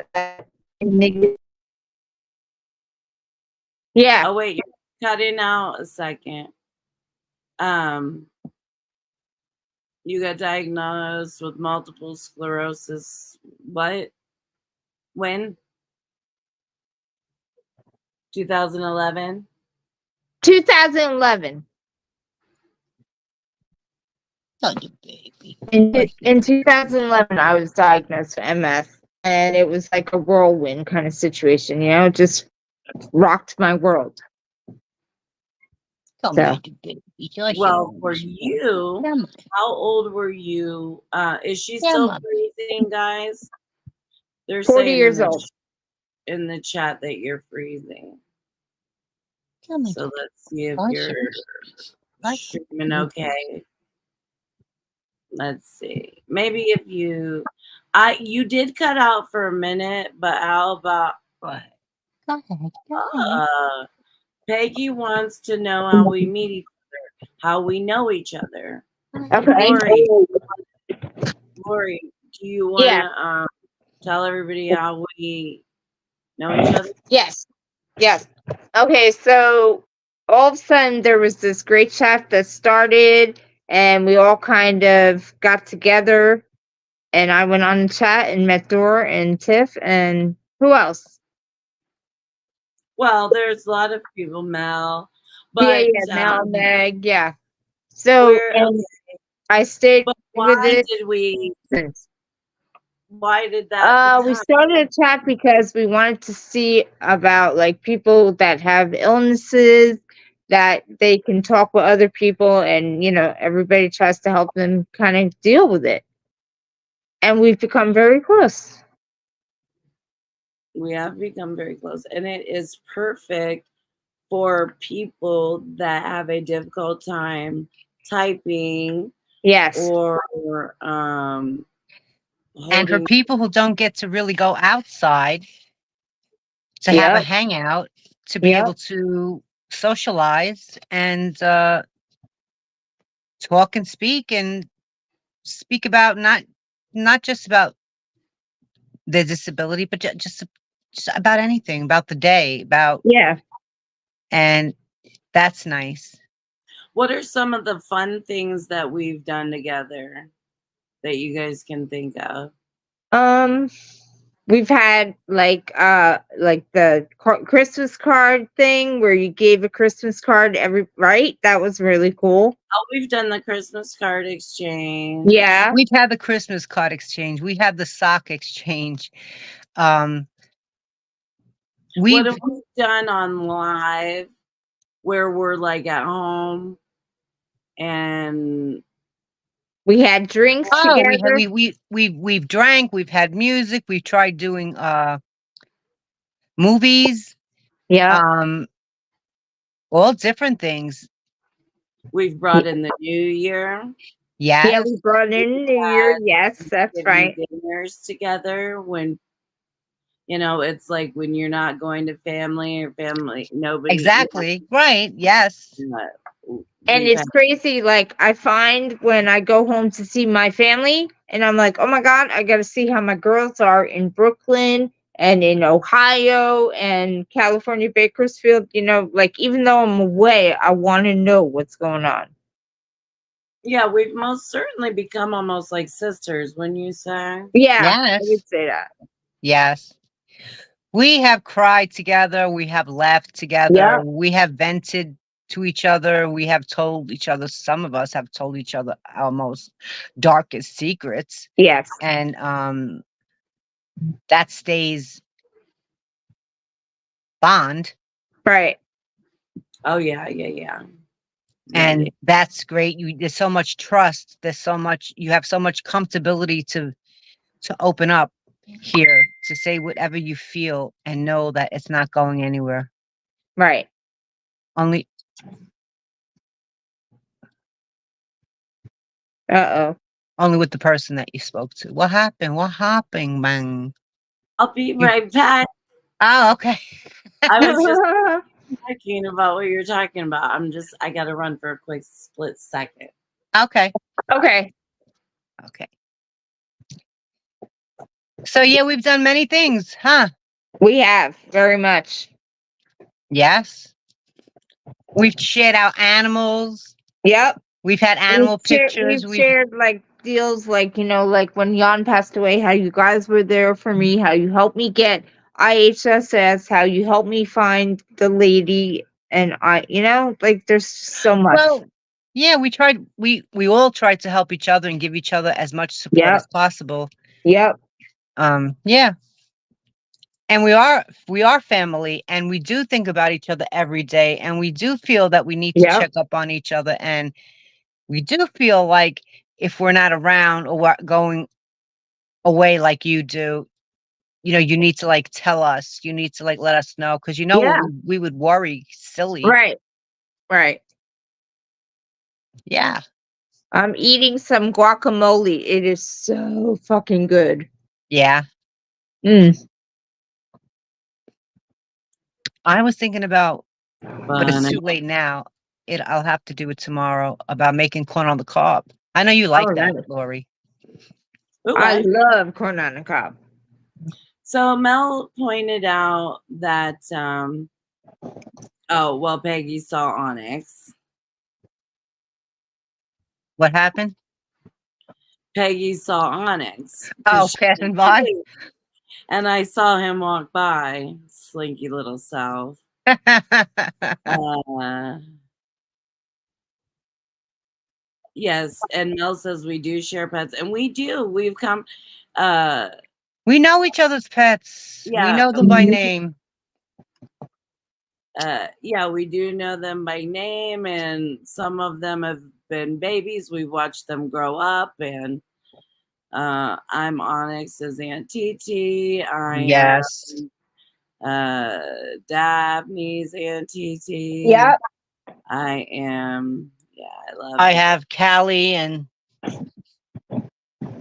Yeah. Oh wait, you're cutting out a second. You got diagnosed with multiple sclerosis. What? When? 2011? 2011. Oh, you baby. In 2011, I was diagnosed with MS, and it was like a whirlwind kind of situation. You know, it just rocked my world. Come So. on, you baby. Well, for you, how old were you? Is she still freezing, guys? They're 40 saying years old. in the chat that you're freezing. So let's see if you're streaming okay. Let's see. Maybe if you did cut out for a minute, but how about what? Go ahead. Peggy wants to know how we meet each other, how we know each other. Okay. Lori, do you want to tell everybody how we know each other? Yes. Okay, so all of a sudden there was this great chat that started, and we all kind of got together, and I went on the chat and met Dora and Tiff, and who else? Well, there's a lot of people, Mel. But Mel, Meg, yeah. So I stayed with it. Why did that? We started a chat because we wanted to see about like people that have illnesses, that they can talk with other people, and everybody tries to help them kind of deal with it. And we've become very close. We have become very close, and it is perfect for people that have a difficult time typing. Yes. Or and for people who don't get to really go outside to have a hangout, to be able to socialize and talk and speak about not just about their disability, but just about anything, about the day, and that's nice. What are some of the fun things that we've done together that you guys can think of? We've had like the Christmas card thing where you gave a Christmas card right? That was really cool. Oh, we've done the Christmas card exchange. Yeah. We've had the Christmas card exchange. We had the sock exchange. What have we done on live where we're like at home and we had drinks together? We've drank, we've had music, we've tried doing movies. Yeah. All different things. We've brought in the new year. Yeah, Yes. we brought in New Year. Yes, that's Thanksgiving right. dinners together when it's like when you're not going to family or family, nobody. Exactly. Right. Yes. And We've it's had, crazy. Like, I find when I go home to see my family, and I'm like, oh my God, I got to see how my girls are in Brooklyn and in Ohio and California, Bakersfield. Like, even though I'm away, I want to know what's going on. yeah, we've most certainly become almost like sisters, wouldn't you say? Yeah, I Yes. would say that. Yes. We have cried together. We have laughed together. Yep. We have vented to each other. We have told each other, some of us have told each other our most darkest secrets. Yes. And that stays bond. Right. Oh yeah, yeah. And that's great. There's so much trust. You have so much comfortability to open up here, to say whatever you feel and know that it's not going anywhere. Right. Only Uh-oh. with the person that you spoke to. What happened? What happened, man? I'll be right back. Oh, okay. I was just talking about what you're talking about. I gotta run for a quick split second. Okay. Okay. Okay. So yeah, we've done many things, huh? We have very much. Yes. We've shared our animals. Yep. We've had animal pictures. We've shared like deals, like like when Jan passed away, how you guys were there for me, how you helped me get IHSS, how you helped me find the lady, and like there's so much. Well, yeah, we tried. We all tried to help each other and give each other as much support as possible. Yep. Yeah. And we are family, and we do think about each other every day, and we do feel that we need to check up on each other, and we do feel like if we're not around or we're going away like you do, you need to like tell us, you need to like let us know, because we would worry silly. Right. Yeah. I'm eating some guacamole. It is so fucking good. Yeah. Mm. I was thinking about, but it's too late now. I'll have to do it tomorrow, about making corn on the cob. I know you like that, nice. Lori. Ooh, I love corn on the cob. So Mel pointed out that Peggy saw Onyx. What happened? Peggy saw Onyx. Oh, passing by. And I saw him walk by, slinky little self. Yes, and Mel says we do share pets, and we do. We've come. We know each other's pets. Yeah, we know them by name. Yeah, we do know them by name, and some of them have been babies. We've watched them grow up, and I'm Onyx's Aunt Titi. Yes. Daphne's Aunt Titi. Yep. I am. Yeah, I love. I have Callie and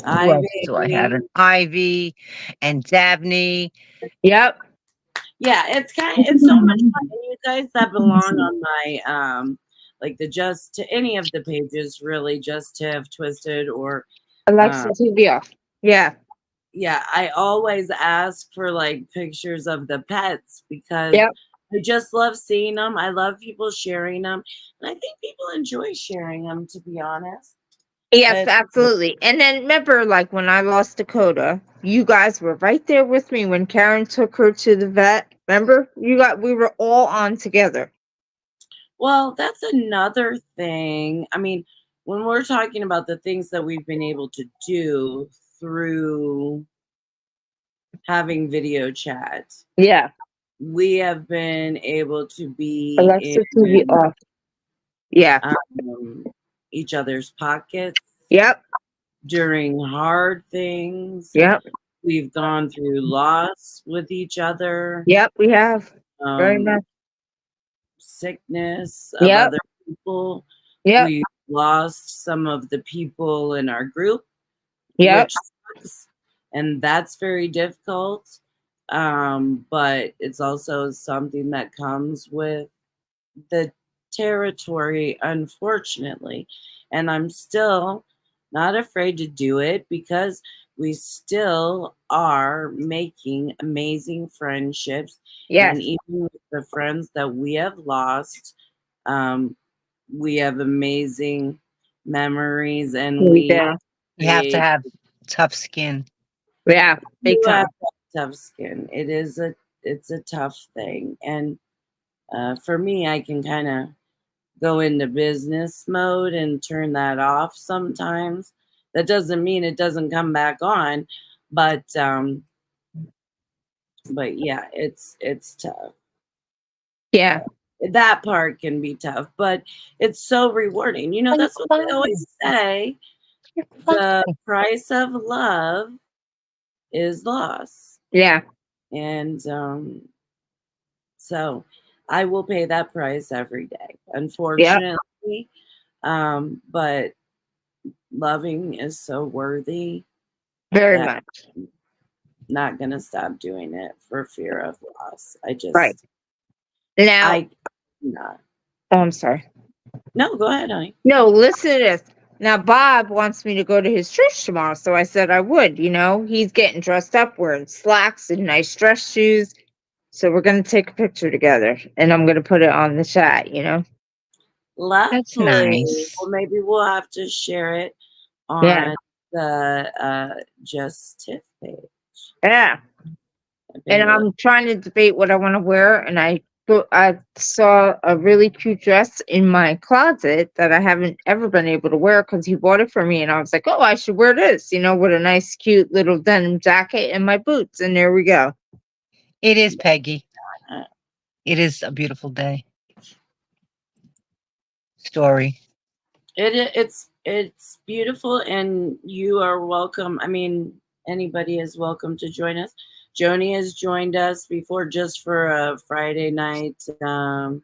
Ivy. I had an Ivy and Dabney. Yep. Yeah, it's so much fun. And you guys that belong on my like to any of the pages, really, Just Tiff, Twisted, or Alexa TV off. Yeah. Yeah, I always ask for like pictures of the pets because I just love seeing them. I love people sharing them, and I think people enjoy sharing them, to be honest. Yes, absolutely. And then remember, like when I lost Dakota, you guys were right there with me when Karen took her to the vet. Remember, we were all on together. Well, that's another thing. I mean, when we're talking about the things that we've been able to do through having video chat, we have been able to be Alexa TV off. Yeah. Each other's pockets. Yep. During hard things. Yep. We've gone through loss with each other. Yep, we have. Very much. sickness of Yep. other people. Yep. We lost some of the people in our group, Yep. which sucks, and that's very difficult. But it's also something that comes with the territory, unfortunately. And I'm still not afraid to do it because we still are making amazing friendships. Yes. And even with the friends that we have lost, we have amazing memories, and We we do. You have to create. have tough skin. Yeah. Big You time. have to have tough skin. It's a tough thing, and for me, I can kind of go into business mode and turn that off sometimes. That doesn't mean it doesn't come back on, but yeah, it's tough. Yeah. That part can be tough, but it's so rewarding. You know, that's what they always say. The price of love is loss. Yeah. And so I will pay that price every day, unfortunately. But loving is so worthy Very that much. I'm not gonna stop doing it for fear of loss. Right. Now, I not. oh, I'm sorry. No, go ahead, honey. No, listen to this. Now, Bob wants me to go to his church tomorrow, so I said I would. You know, he's getting dressed up, wearing slacks and nice dress shoes. So we're going to take a picture together, and I'm going to put it on the chat, you know? That's Lovely. nice. Well, maybe we'll have to share it Yeah. on the Just Tiff page. Yeah. And I'm trying to debate what I want to wear, and I saw a really cute dress in my closet that I haven't ever been able to wear because he bought it for me, and I was like, oh, I should wear this, you know, with a nice, cute little denim jacket and my boots, and there we go. It is, Peggy. It is a beautiful day. Story. It's beautiful, and you are welcome. I mean, anybody is welcome to join us. Joni has joined us before just for a Friday night. Or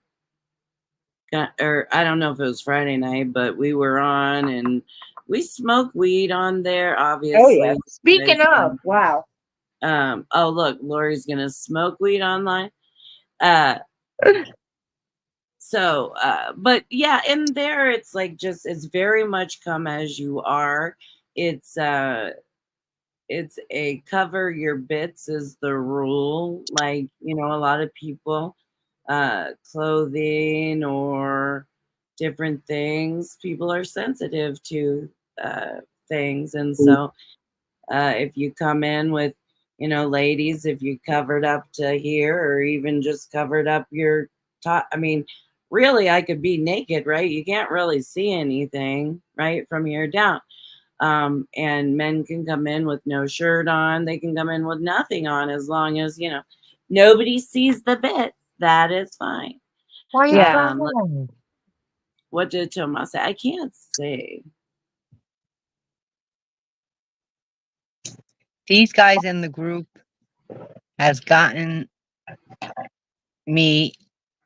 I don't know if it was Friday night, but we were on and we smoke weed on there, obviously. Oh, yeah. Speaking of, wow. Oh, look, Lori's going to smoke weed online. But yeah, in there, it's like it's very much come as you are. It's a cover your bits is the rule. Like, you know, a lot of people, clothing or different things, people are sensitive to things. And so if you come in with, you know, ladies, if you covered up to here or even just covered up your top, I mean, really, I could be naked, right? You can't really see anything, right, from here down. And men can come in with no shirt on. They can come in with nothing on as long as, you know, nobody sees the bit. That is fine. Why you Yeah. What did Tomas say? I can't see. These guys in the group has gotten me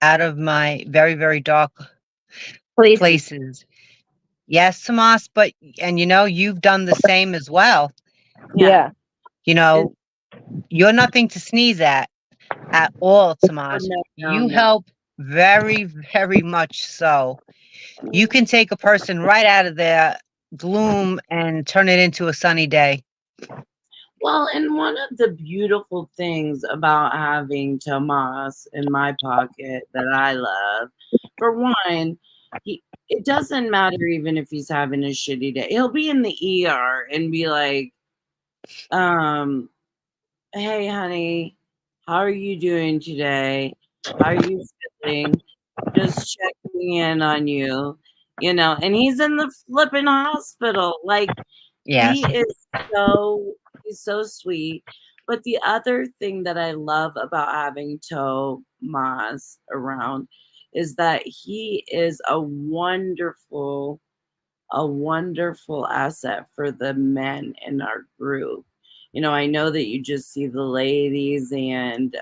out of my very, very dark places. Yes, Tomas, but and you know, you've done the same as well. Yeah. You know, you're nothing to sneeze at all, Tomas. You help very, very much so. You can take a person right out of their gloom and turn it into a sunny day. Well, and one of the beautiful things about having Tomas in my pocket that I love, for one, it doesn't matter even if he's having a shitty day. He'll be in the ER and be like, hey honey, how are you doing today? How are you feeling? Just checking in on you, you know, and he's in the flipping hospital. Like, Yes. he's so sweet. But the other thing that I love about having Tomas around is that he is a wonderful asset for the men in our group. You know, I know that you just see the ladies and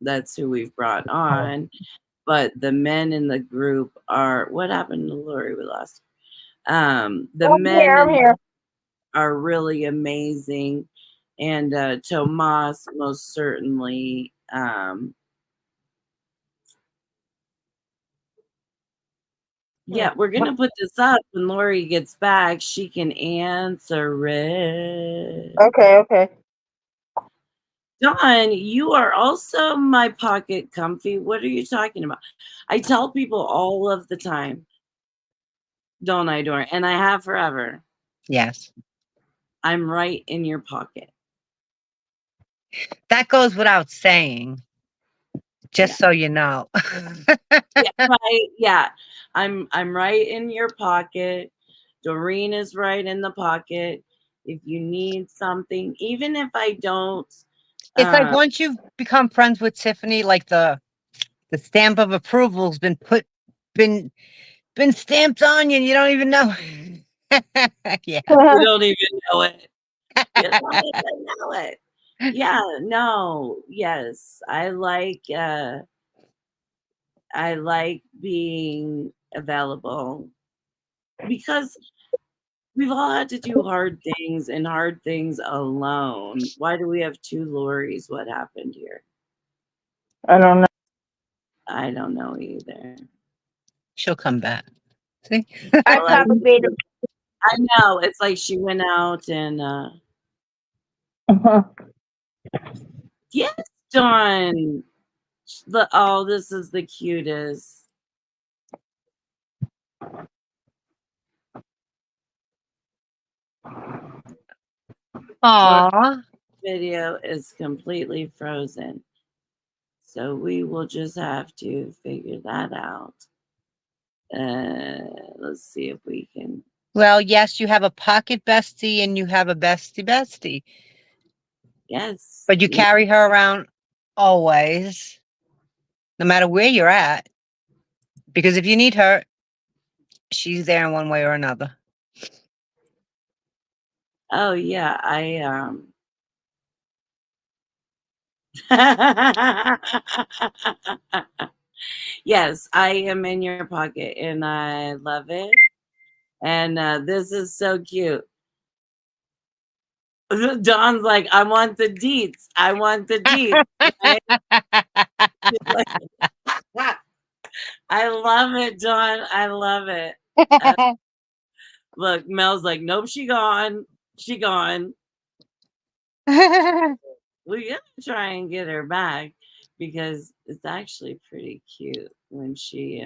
That's who we've brought on. But the men in the group are, what happened to Lori? We lost. The I'm men here. I'm here. are really amazing. And Tomas most certainly yeah, we're gonna put this up when Lori gets back. She can answer it. Okay. Dawn, you are also my pocket comfy. What are you talking about? I tell people all of the time, don't I, Dawn? And I have forever. Yes. I'm right in your pocket. That goes without saying. Just so you know. Yeah, right. Yeah. I'm right in your pocket. Doreen is right in the pocket. If you need something, even if I don't, It's like once you've become friends with Tiffany, like the stamp of approval's been stamped on you and you don't even know. Yeah. you don't even know it. You don't even know it. Yeah, no, yes. I like being available because we've all had to do hard things and hard things alone. Why do we have two Loris? What happened here? I don't know. I don't know either. She'll come back. See? I Well, probably I know. It's like she went out and yes, Dawn. Oh, this is the cutest. Aww. Video is completely frozen. So we will just have to figure that out. Let's see if we can. Well, yes, you have a pocket bestie and you have a bestie. Yes. But you carry her around always, no matter where you're at. Because if you need her, she's there in one way or another. Oh yeah, yes, I am in your pocket and I love it. And this is so cute. Dawn's like, I want the deets. I want the deets. Right? I love it, Dawn. I love it. Look, Mel's like, nope, she gone. She gone. We're gonna try and get her back because it's actually pretty cute when she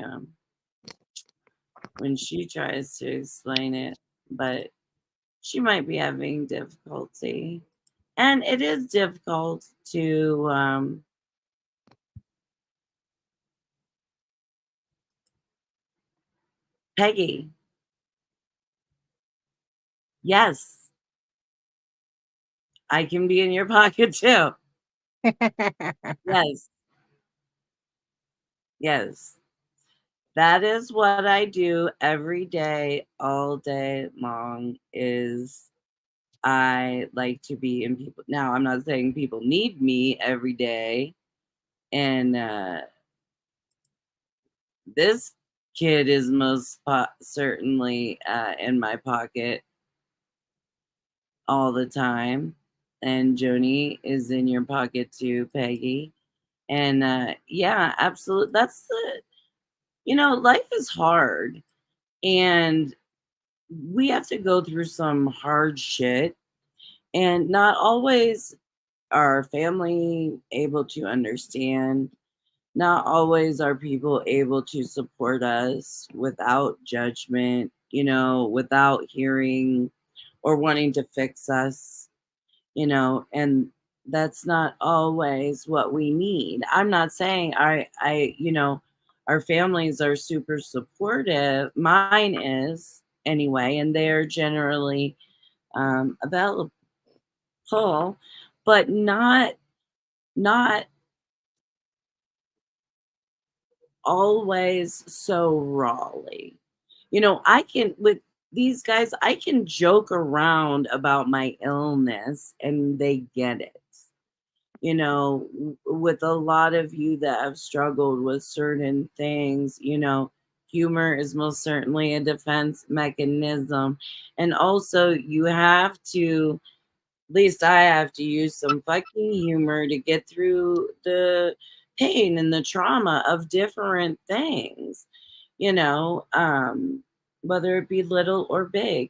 tries to explain it, but she might be having difficulty. And it is difficult to Peggy. Yes. I can be in your pocket too. Yes. Yes. That is what I do every day, all day long, is I like to be in people. Now, I'm not saying people need me every day. And this kid is most certainly in my pocket all the time. And Joni is in your pocket too, Peggy. And yeah, absolutely. That's life is hard. And we have to go through some hard shit. And not always are family able to understand. Not always are people able to support us without judgment, without hearing or wanting to fix us, and that's not always what we need. I'm not saying our families are super supportive. Mine is anyway, and they're generally available, but not always so rawly. I can with these guys, I can joke around about my illness and they get it. you know, with a lot of you that have struggled with certain things, you know, humor is most certainly a defense mechanism. And also, you have to, at least I have to use some fucking humor to get through the pain and the trauma of different things, you know, whether it be little or big.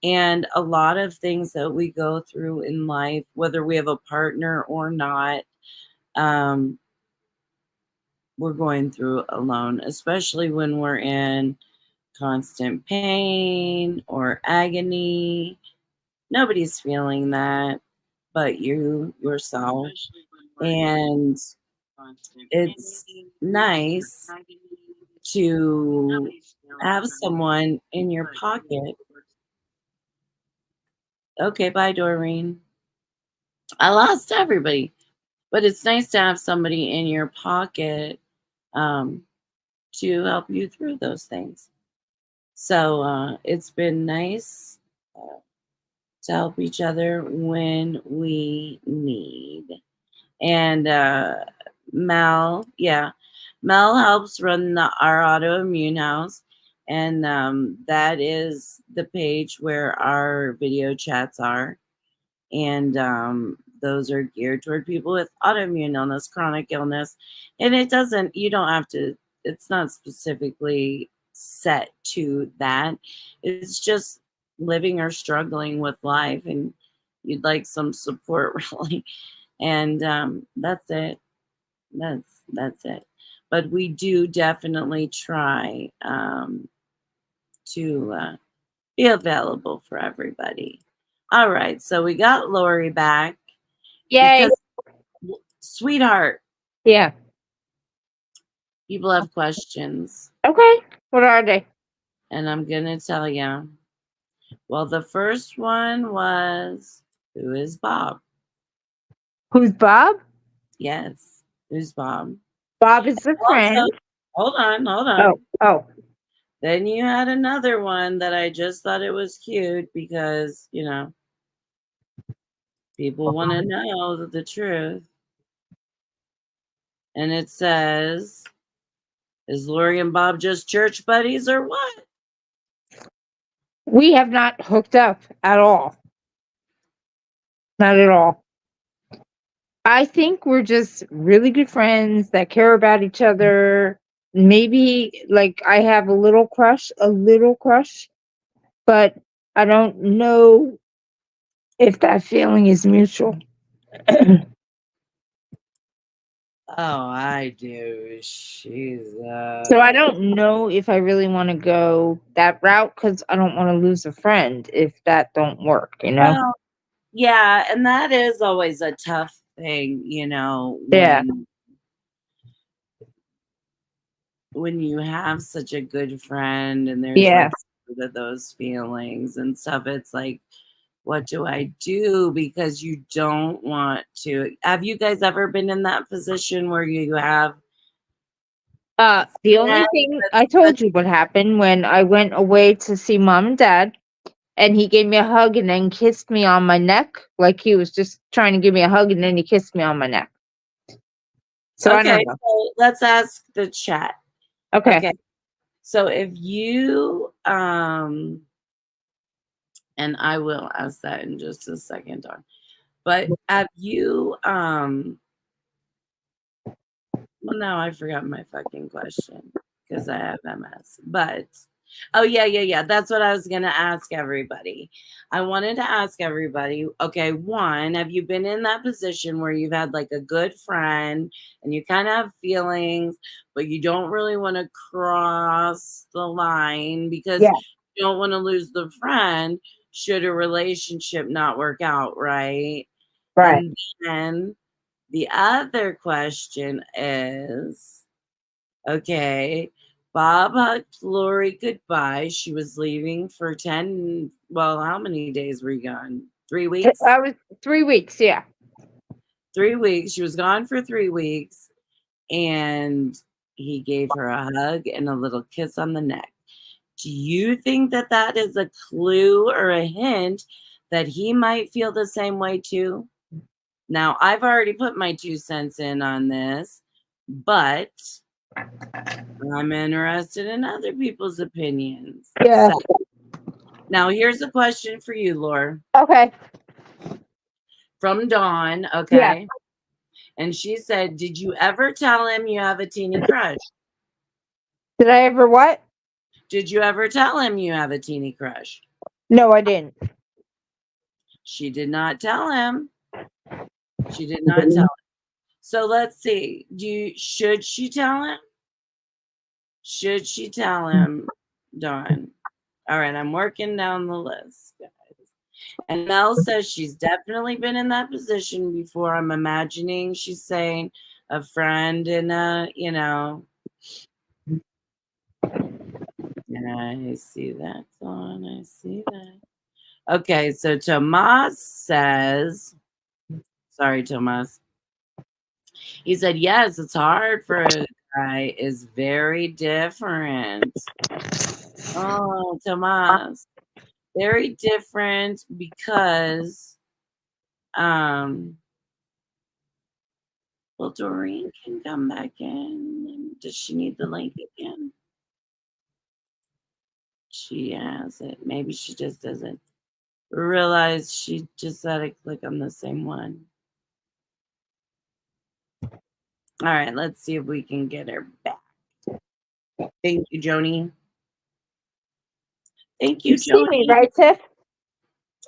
And a lot of things that we go through in life, whether we have a partner or not, um, we're going through alone, especially when we're in constant pain or agony. Nobody's feeling that but you yourself. And it's nice to have someone in your pocket. Okay, bye, Doreen. I lost everybody, but it's nice to have somebody in your pocket um, to help you through those things. So it's been nice to help each other when we need. And Mel, yeah, Mel helps run our autoimmune house. And that is the page where our video chats are. And those are geared toward people with autoimmune illness, chronic illness. And you don't have to, it's not specifically set to that. It's just living or struggling with life and you'd like some support, really. And that's it. That's it. But we do definitely try to be available for everybody. All right, so we got Lori back Yay. because, sweetheart, Yeah. people have questions, Okay. What are they? and I'm gonna tell you. Well, the first one was, who is Bob? Who's Bob? Yes, who's Bob? Bob is a Also, friend. hold on. Oh. Then you had another one that I just thought it was cute because, you know, people want to know the truth. And it says, is Lori and Bob just church buddies or what? We have not hooked up at all. Not at all. I think we're just really good friends that care about each other. Maybe like I have a little crush, but I don't know if that feeling is mutual. Oh, I do. So I don't know if I really want to go that route because I don't want to lose a friend if that don't work, you know? Well, yeah, and that is always a tough thing, you know, Yeah. when you have such a good friend and there's Yeah. like those feelings and stuff. It's like, what do I do? Because you don't want to. Have you guys ever been in that position where you have? The only thing I told you what happened when I went away to see mom and dad, and he gave me a hug and then kissed me on my neck, like he was just trying to give me a hug, and then he kissed me on my neck. So I Okay, don't know. so let's ask the chat. Okay. So if you and I will ask that in just a second, Dawn. But have you well, now I forgot my fucking question because I have MS. But oh yeah. That's what I was gonna ask everybody. I wanted to ask everybody, okay, one, have you been in that position where you've had like a good friend and you kind of have feelings, but you don't really want to cross the line because Yeah. you don't want to lose the friend should a relationship not work out, right? Right. And then the other question is, okay, Bob hugged Lori goodbye. She was leaving for 10, well, how many days were you gone? 3 weeks? I was 3 weeks. Yeah. 3 weeks. She was gone for 3 weeks. And he gave her a hug and a little kiss on the neck. Do you think that that is a clue or a hint that he might feel the same way too? Now, I've already put my 2 cents in on this, but I'm interested in other people's opinions. Yeah. So, now here's a question for you, Laura, Okay. from Dawn, Yeah. okay? And she said, "Did you ever tell him you have a teeny crush? Did I ever what? Did you ever tell him you have a teeny crush?" No, I didn't. She did not tell him. She did not tell him. So let's see. Should she tell him? Should she tell him, Dawn? All right, I'm working down the list, guys. And Mel says she's definitely been in that position before. I'm imagining she's saying a friend in a, I see that, Dawn. I see that. Okay, so Tomas says, sorry, Tomas. He said, yes, it's hard for a guy, is very different. Oh, Tomas. Very different because, well, Doreen can come back in. Does she need the link again? She has it. Maybe she just doesn't realize she just had to click on the same one. All right, let's see if we can get her back. Thank you, Joni. Thank you, You see me, Joni. right, Tiff?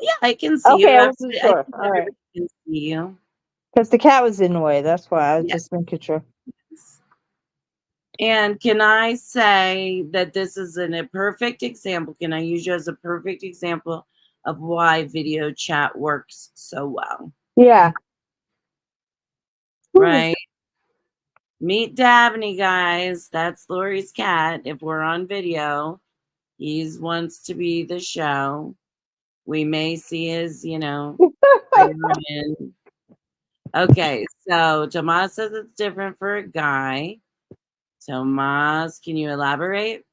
Yeah, I can see you. Okay, I wasn't I sure. think All right. everybody can see you. Because the cat was in the way. That's why I was Yeah. just making sure. And can I say that this is a perfect example? Can I use you as a perfect example of why video chat works so well? Yeah. Right? Meet Dabney, guys. That's Lori's cat. If we're on video, he wants to be the show. We may see his, rear end. Okay, so Tomas says it's different for a guy. Tomas, can you elaborate?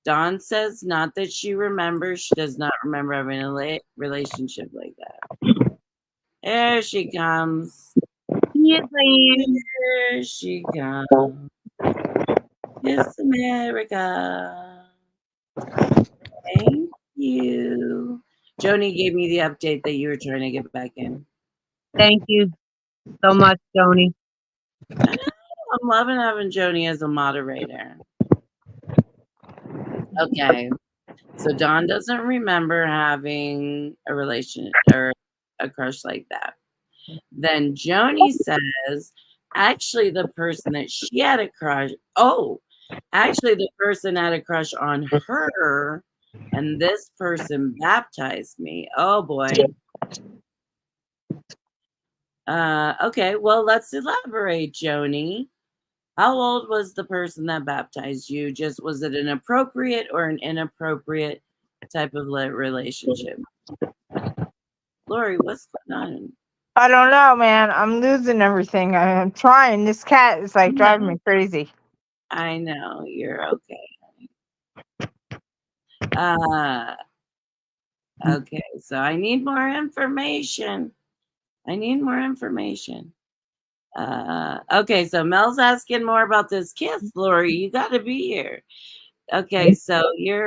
Dawn says not that she remembers. She does not remember having a relationship like that. There she comes. Yes, I am. Here she comes. Miss America. Thank you. Joni gave me the update that you were trying to get back in. Thank you so much, Joni. I know. I'm loving having Joni as a moderator. Okay. So Dawn doesn't remember having a relation or a crush like that. Then Joni says, actually, the person that she had a crush, actually, the person had a crush on her, and this person baptized me. Oh boy. Okay, well, let's elaborate, Joni. How old was the person that baptized you? Just was it an appropriate or an inappropriate type of relationship? Lori, what's going on? I don't know, man. I'm losing everything. I'm trying. This cat is like driving me crazy. I know, you're okay. Okay, so I need more information. Okay, so Mel's asking more about this kiss, Lori. You got to be here. Okay, so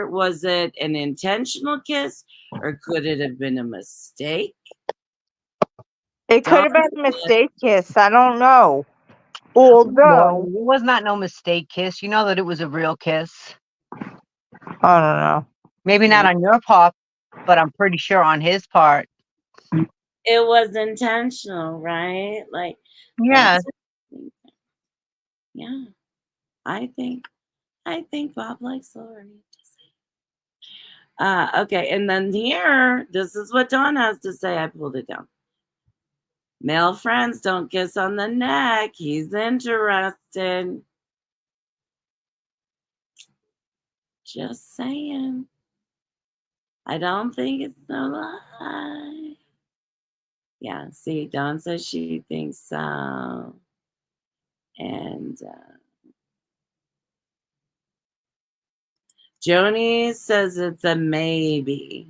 was it an intentional kiss or could it have been a mistake? It could have been a mistake kiss. I don't know. Although, it was not no mistake kiss. You know that it was a real kiss. I don't know. Maybe not on your part, but I'm pretty sure on his part. It was intentional, right? Like, yeah. Yeah. I think Bob likes Lori. Okay, and then here, this is what Dawn has to say. I pulled it down. Male friends don't kiss on the neck. He's interested. Just saying. I don't think it's a lie. Yeah, see, Dawn says she thinks so. And Joni says it's a maybe.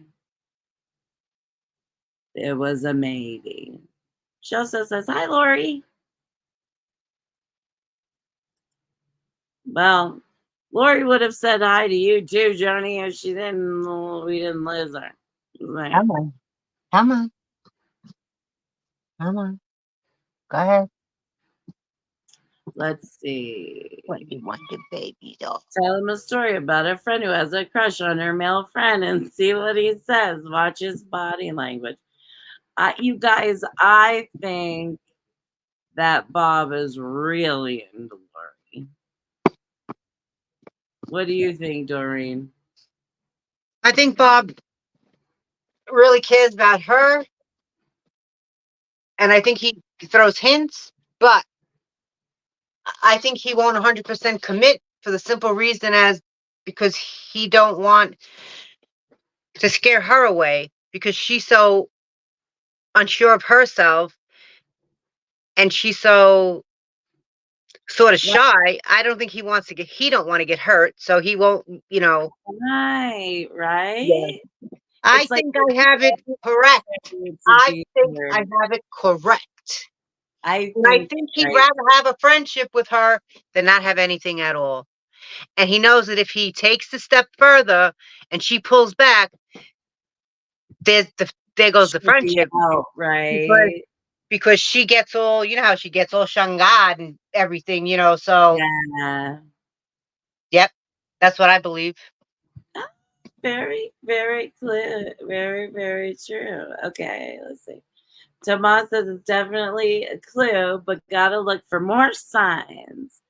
It was a maybe. She also says, hi, Lori. Well, Lori would have said hi to you too, Johnny, if we didn't lose her. Right. Come on. Come on. Come on. Go ahead. Let's see. What do you want the baby doll? Tell him a story about a friend who has a crush on her male friend and see what he says. Watch his body language. You guys, I think that Bob is really into Lori. What do you think, Doreen? I think Bob really cares about her. And I think he throws hints, but I think he won't 100% commit for the simple reason because he don't want to scare her away because she's so unsure of herself and she's so sort of shy. I don't think he don't want to get hurt, so he won't, Right. Yeah. I think I have it correct. I think I have it correct. I think he'd rather have a friendship with her than not have anything at all. And he knows that if he takes a step further and she pulls back, there goes the friendship. Right. Because she gets all, how she gets all shangad and everything, so. Yeah. Yep. That's what I believe. Very, very clear. Very, very true. Okay, let's see. Tomas says it's definitely a clue, but gotta look for more signs.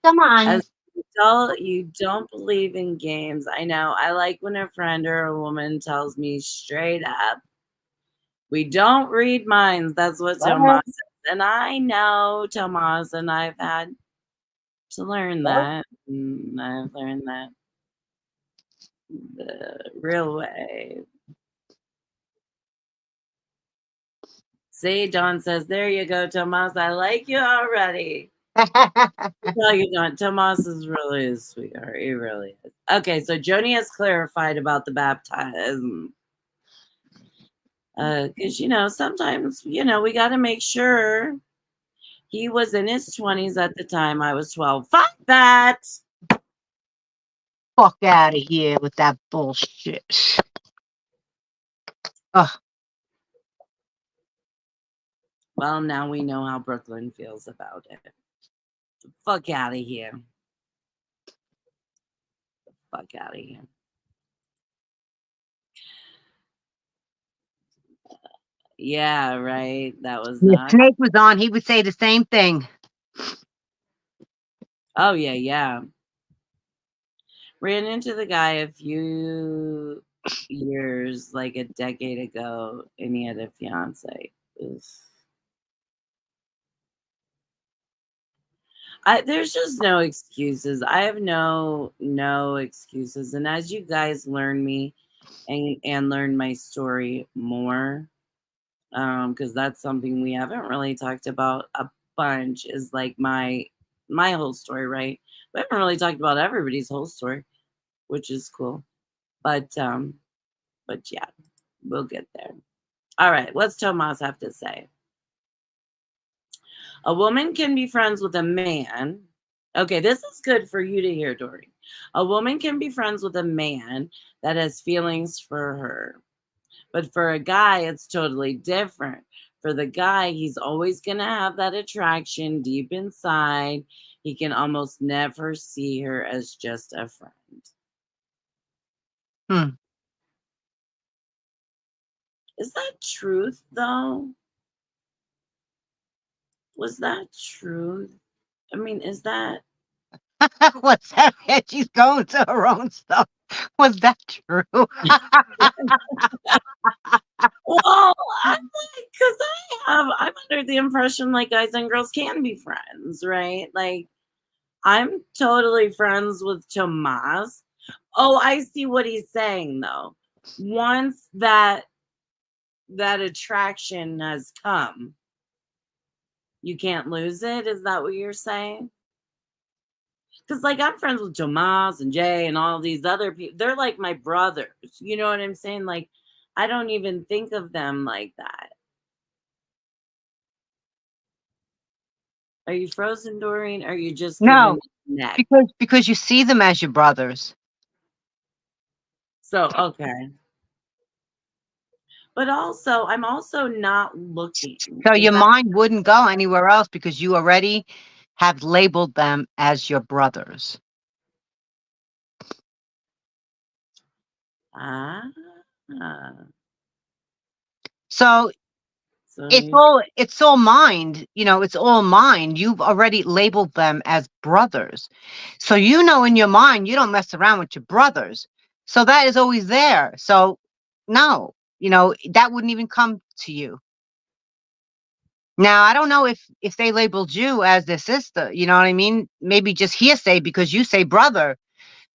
Come on. As an adult, you don't believe in games. I know. I like when a friend or a woman tells me straight up, we don't read minds. That's what Tomas says. And I know, Tomas, and I've had to learn that. And I've learned that the real way. See, Don says, there you go, Tomas. I like you already. No, you don't. Tomas is really a sweetheart. He really is. Okay, so Joni has clarified about the baptism. Because, sometimes, we got to make sure he was in his 20s at the time. I was 12. Fuck that. Fuck out of here with that bullshit. Ugh. Well, now we know how Brooklyn feels about it. Fuck out of here. Fuck out of here. Yeah, right. That was If Snake was on, he would say the same thing. Oh, yeah. Ran into the guy a few years, like a decade ago, and he had a fiance. There's just no excuses. I have no excuses. And as you guys learn me and learn my story more, because that's something we haven't really talked about a bunch, is like my whole story, right? We haven't really talked about everybody's whole story, which is cool. But yeah, we'll get there. All right, what's Tomas have to say? A woman can be friends with a man. Okay, this is good for you to hear, Dory. A woman can be friends with a man that has feelings for her. But for a guy, it's totally different. For the guy, he's always going to have that attraction deep inside. He can almost never see her as just a friend. Is that truth, though? Was that truth? I mean, is that... What's that? She's going to her own stuff. Was that true? Well, because I'm under the impression like guys and girls can be friends, right? Like, I'm totally friends with Tomas. Oh, I see what he's saying, though. Once that attraction has come, you can't lose it. Is that what you're saying? Because, like, I'm friends with Tomas and Jay and all these other people. They're like my brothers. You know what I'm saying? Like, I don't even think of them like that. Are you frozen, Doreen? Or are you just No, giving neck? because you see them as your brothers. So okay. But also, I'm also not looking. So Is your that mind wouldn't go anywhere else because you already have labeled them as your brothers. ah? So So it's all mind, it's all mind. You've already labeled them as brothers. So in your mind you don't mess around with your brothers. So that is always there. So no, that wouldn't even come to you. Now, I don't know if they labeled you as their sister, you know what I mean? Maybe just hearsay because you say brother,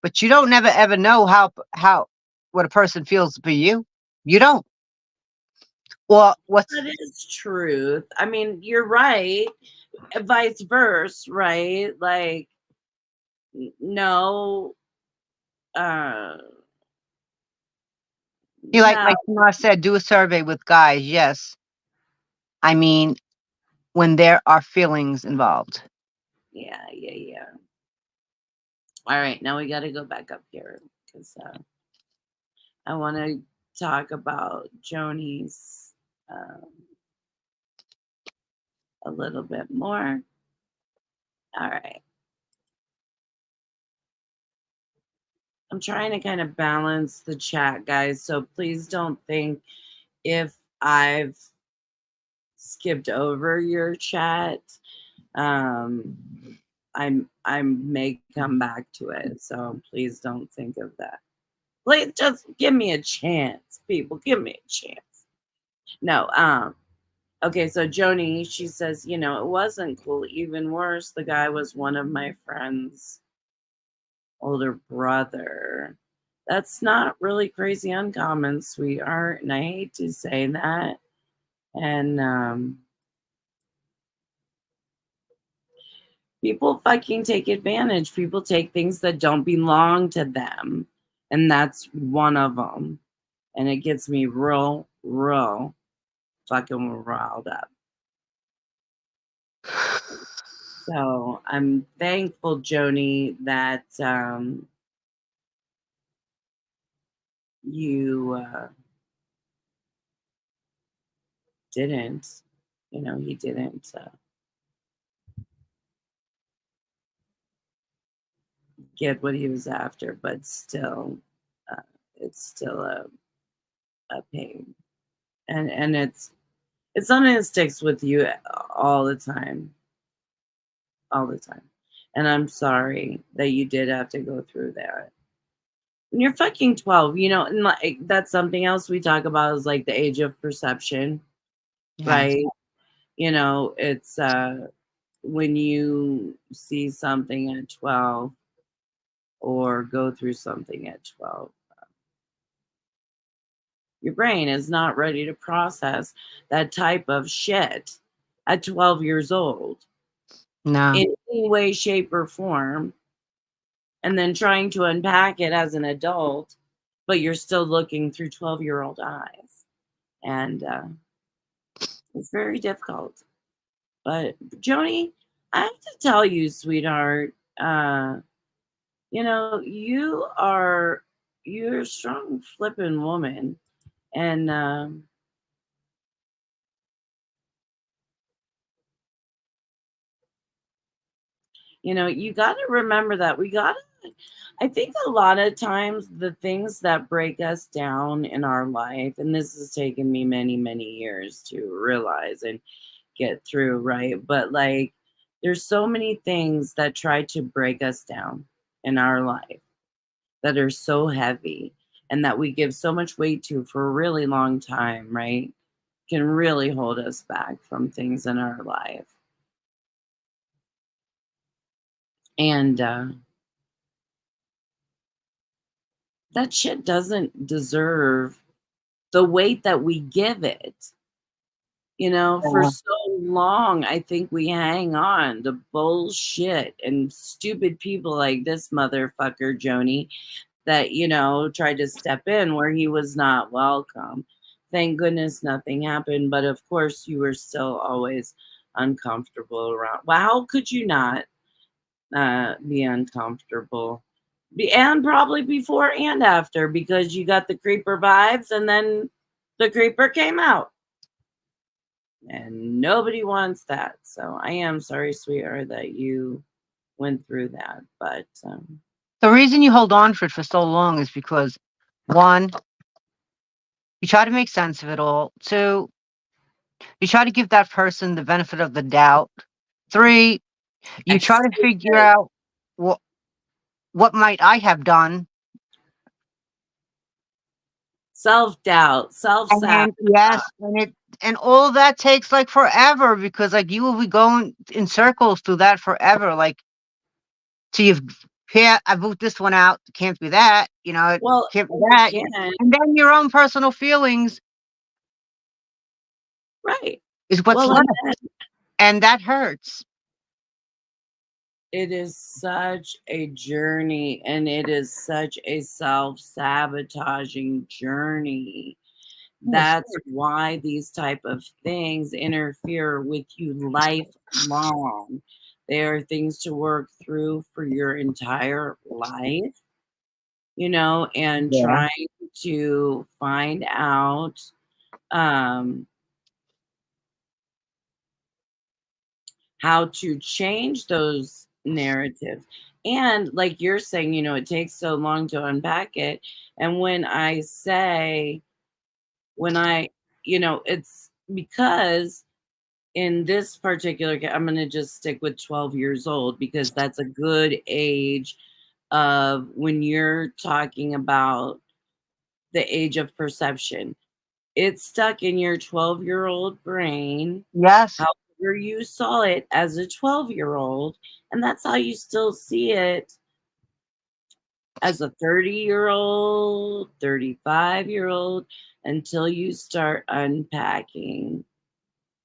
but you don't never ever know how what a person feels for you. You don't. Or what's that is truth. I mean, you're right. Vice versa, right? Like, no, uh, you no, like Tamar said, do a survey with guys. Yes. I mean, when there are feelings involved. yeah. All right, now we got to go back up here because I want to talk about Joni's um, a little bit more. All right. I'm trying to kind of balance the chat, guys. So please don't think if I've skipped over your chat. Um, I may come back to it. So please don't think of that. Please just give me a chance, people. Give me a chance. No, okay, so Joni, she says, it wasn't cool. Even worse, the guy was one of my friends' older brother. That's not really crazy uncommon, sweetheart. And I hate to say that. And people fucking take advantage. People take things that don't belong to them. And that's one of them. And it gets me real fucking riled up. So I'm thankful, Joni, that you didn't, he didn't get what he was after, but still, it's still a pain, and it's something that sticks with you all the time, and I'm sorry that you did have to go through that. And you're fucking 12, and like that's something else we talk about is like the age of perception, Yes. right? It's when you see something at 12 or go through something at 12, your brain is not ready to process that type of shit at 12 years old No. in any way, shape, or form. And then trying to unpack it as an adult, but you're still looking through 12-year-old eyes. And it's very difficult. But Joni, I have to tell you, sweetheart, you're a strong flipping woman. And you got to remember that I think a lot of times the things that break us down in our life, and this has taken me many, many years to realize and get through, right? But like, there's so many things that try to break us down in our life that are so heavy and that we give so much weight to for a really long time, right? Can really hold us back from things in our life. And that shit doesn't deserve the weight that we give it. For so long, I think we hang on to bullshit and stupid people like this motherfucker, Joni, that, tried to step in where he was not welcome. Thank goodness nothing happened. But of course, you were still always uncomfortable around. Well, how could you not be uncomfortable? And probably before and after, because you got the creeper vibes and then the creeper came out. And nobody wants that. So I am sorry, sweetheart, that you went through that. But The reason you hold on for it for so long is because, one, you try to make sense of it all. Two, you try to give that person the benefit of the doubt. Three, you try to figure out what might I have done. self-doubt, self-sabotage. Yes, and all that takes like forever, because like you will be going in circles through that forever. Like, till you've I boot this one out, can't be that, it Well, can't be that. again, And then your own personal feelings right. is what's Well, left. and And that hurts. it is such a journey, and it is such a self-sabotaging journey. That's why these type of things interfere with you lifelong. They are things to work through for your entire life, and Yeah. trying to find out how to change those narratives. And like you're saying, it takes so long to unpack it. And when I say, it's because in this particular I'm going to just stick with 12 years old, because that's a good age of when you're talking about the age of perception. It's stuck in your 12-year-old brain. Yes. However you saw it as a 12-year-old, and that's how you still see it as a 30-year-old, 35-year-old, until you start unpacking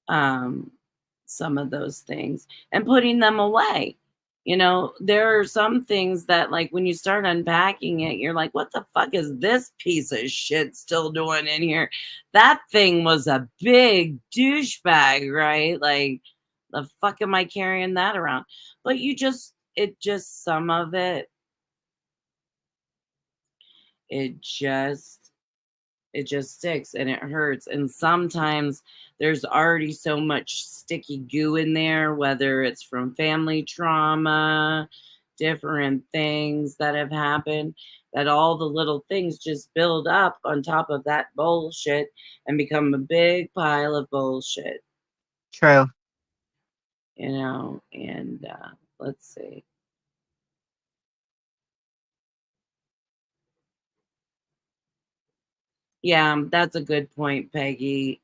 some of those things and putting them away. There are some things that, like, when you start unpacking it, you're like, what the fuck is this piece of shit still doing in here? That thing was a big douchebag, right? Like, the fuck am I carrying that around? But some of it, it just sticks and it hurts. And sometimes there's already so much sticky goo in there, whether it's from family trauma, different things that have happened, that all the little things just build up on top of that bullshit and become a big pile of bullshit. True. And let's see. Yeah, that's a good point, Peggy.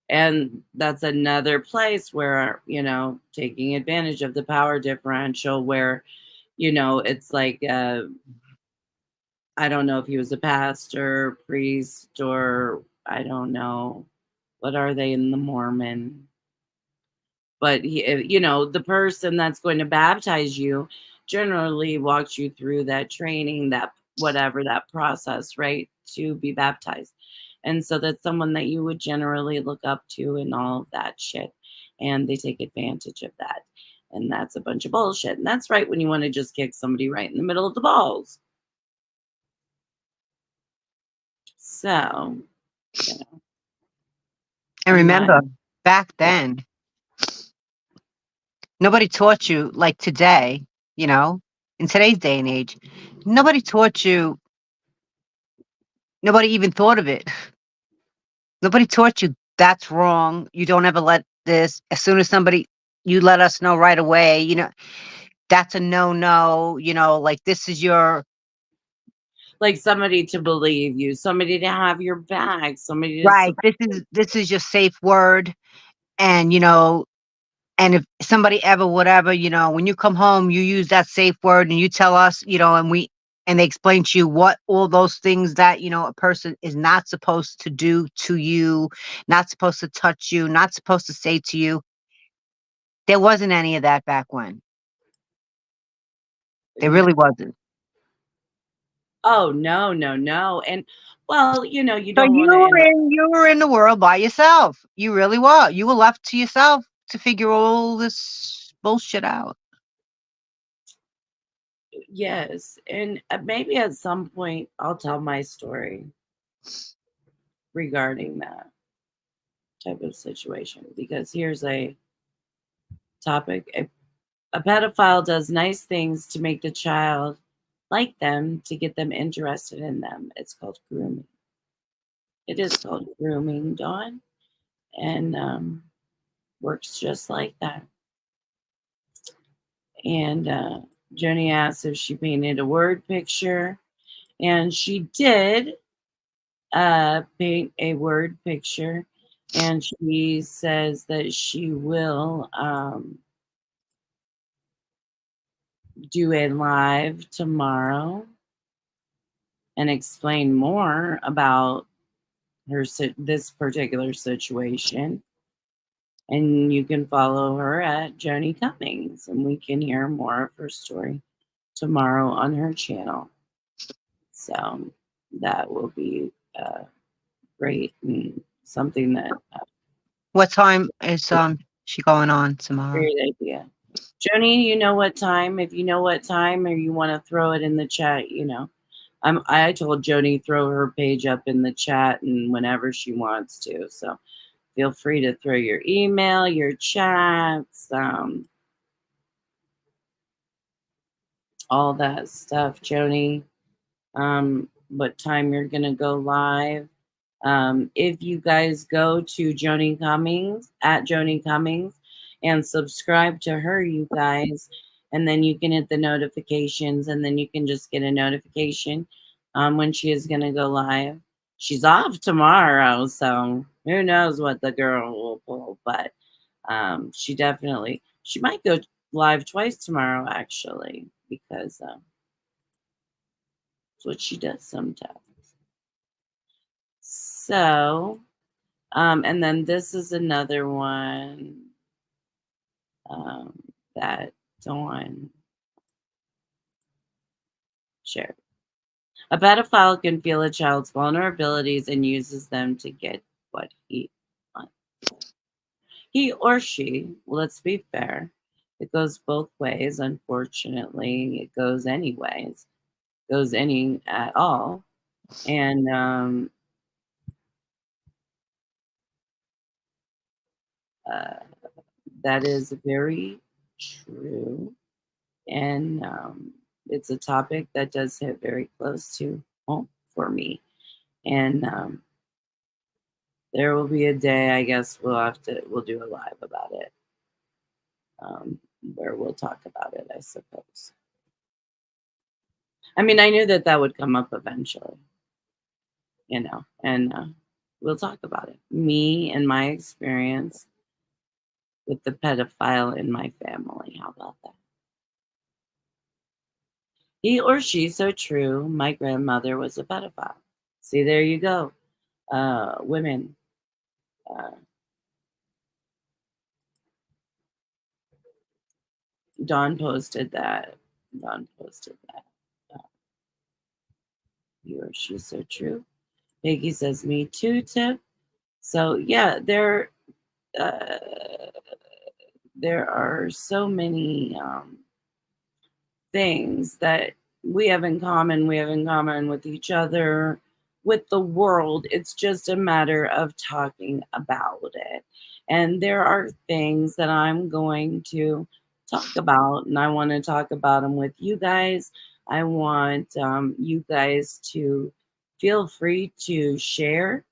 And that's another place where, taking advantage of the power differential, where, it's like, I don't know if he was a pastor, priest, or I don't know. What are they in the Mormon? But the person that's going to baptize you generally walks you through that training, that whatever that process, right, to be baptized. And so that's someone that you would generally look up to and all of that shit. And they take advantage of that. And that's a bunch of bullshit. And that's right when you want to just kick somebody right in the middle of the balls. So, And remember, back then, nobody taught you like today, in today's day and age, nobody taught you, nobody even thought of it. Nobody taught you that's wrong. You don't ever let this, as soon as you let us know right away, that's a no, like this is your, like somebody to believe you, somebody to have your back, somebody to right. This is your safe word. And, and if somebody ever, whatever, when you come home, you use that safe word and you tell us, and they explain to you what all those things that, a person is not supposed to do to you, not supposed to touch you, not supposed to say to you. There wasn't any of that back when. There really wasn't. Oh, no, no, no. And well, you know, you So don't want to. you were in the world by yourself. You really were. You were left to yourself to figure all this bullshit out. Yes. And maybe at some point I'll tell my story regarding that type of situation because here's a topic. A pedophile does nice things to make the child like them to get them interested in them. It's called grooming. It is called grooming, Dawn, and works just like that. And Joni asked if she painted a word picture, and she did paint a word picture. And she says that she will do a live tomorrow and explain more about this particular situation. And you can follow her at Joni Cummings, and we can hear more of her story tomorrow on her channel. So that will be great and something that What time is she going on tomorrow? great idea. Joni, you know what time? If you know what time, or you want to throw it in the chat, you know. I told Joni throw her page up in the chat and whenever she wants to. So feel free to throw your email, your chats, all that stuff, Joni. What time you're gonna go live? If you guys go to Joni Cummings at Joni Cummings and subscribe to her, you guys, and then you can hit the notifications, and then you can just get a notification when she is gonna go live. She's off tomorrow, so who knows what the girl will pull, but she might go live twice tomorrow actually, because it's what she does sometimes. So, and then this is another one that Dawn shared. A pedophile can feel a child's vulnerabilities and uses them to get what he wants. He or she, let's be fair, it goes both ways. Unfortunately, it goes anyways, goes any at all. And that is very true. And it's a topic that does hit very close to home for me. And there will be a day, I guess we'll do a live about it, where we'll talk about it, I suppose. I mean, I knew that would come up eventually, you know, and we'll talk about it. Me and my experience with the pedophile in my family. How about that? He or she, so true. My grandmother was a pedophile. See, there you go. Women. Dawn posted that. He or she's so true. Peggy says, me too, Tip. So, yeah, uh, there are so many things that we have in common. We have in common with each other, with the world. It's just a matter of talking about it. And there are things that I'm going to talk about, and I want to talk about them with you guys. I want you guys to feel free to share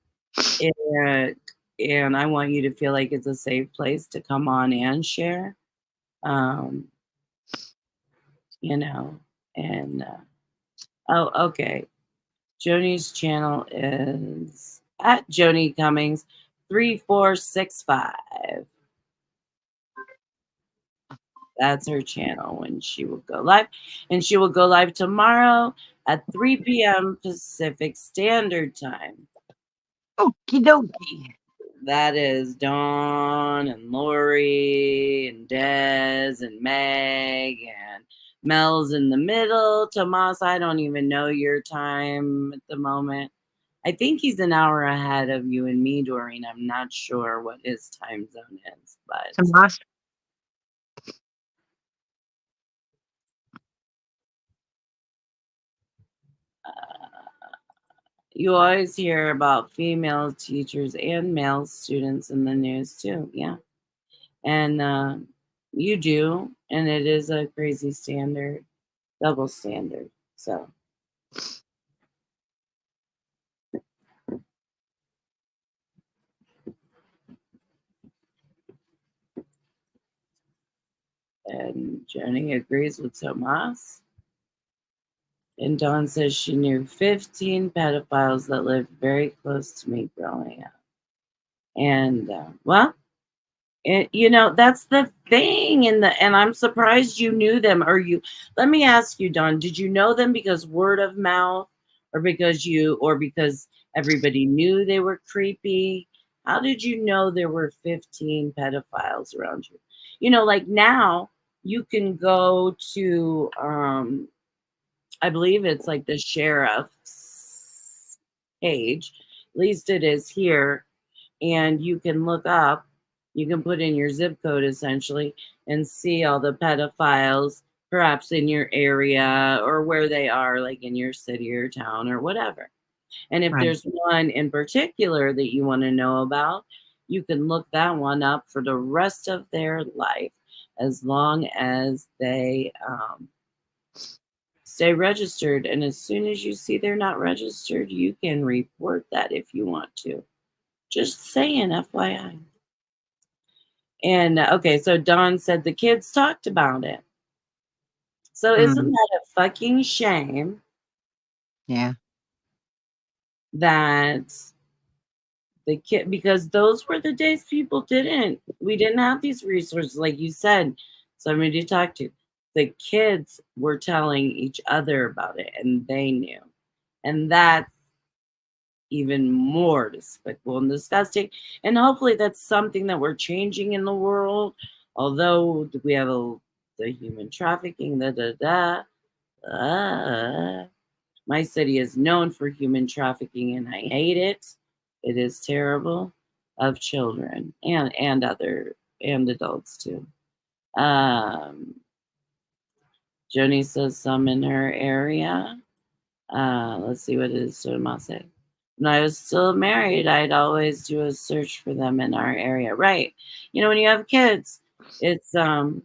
it, and I want you to feel like it's a safe place to come on and share. Um, you know, and oh, okay. Joni's channel is at Joni Cummings 3465. That's her channel when she will go live. And she will go live tomorrow at 3 p.m. Pacific Standard Time. Okie dokie. That is Dawn and Lori and Dez and Meg and Mel's in the middle. Tomas, I don't even know your time at the moment. I think he's an hour ahead of you and me, Doreen. I'm not sure what his time zone is, but Tomas. you always hear about female teachers and male students in the news too. Yeah. And you do. And it is a crazy standard, double standard. So. And Jenny agrees with Tomas. And Dawn says she knew 15 pedophiles that lived very close to me growing up. And well, that's the thing. And I'm surprised you knew them. Or let me ask you, Dawn, did you know them because word of mouth, or because everybody knew they were creepy? How did you know there were 15 pedophiles around you? Like now you can go to I believe it's like the sheriff's page, at least it is here, and you can put in your zip code essentially and see all the pedophiles perhaps in your area or where they are, like in your city or town or whatever. And if there's one in particular that you want to know about, you can look that one up for the rest of their life, as long as they stay registered. And as soon as you see they're not registered, you can report that if you want to. Just saying, FYI. And okay, so Dawn said the kids talked about it. So isn't that a fucking shame? Yeah. That the kid, because those were the days we didn't have these resources, like you said, somebody to talk to. The kids were telling each other about it, and they knew. And that's even more despicable and disgusting. And hopefully that's something that we're changing in the world. Although we have the human trafficking, my city is known for human trafficking, and I hate it. It is terrible, of children and adults too. Joni says some in her area. Let's see what it is. Say. When I was still married, I'd always do a search for them in our area. Right. When you have kids, it's it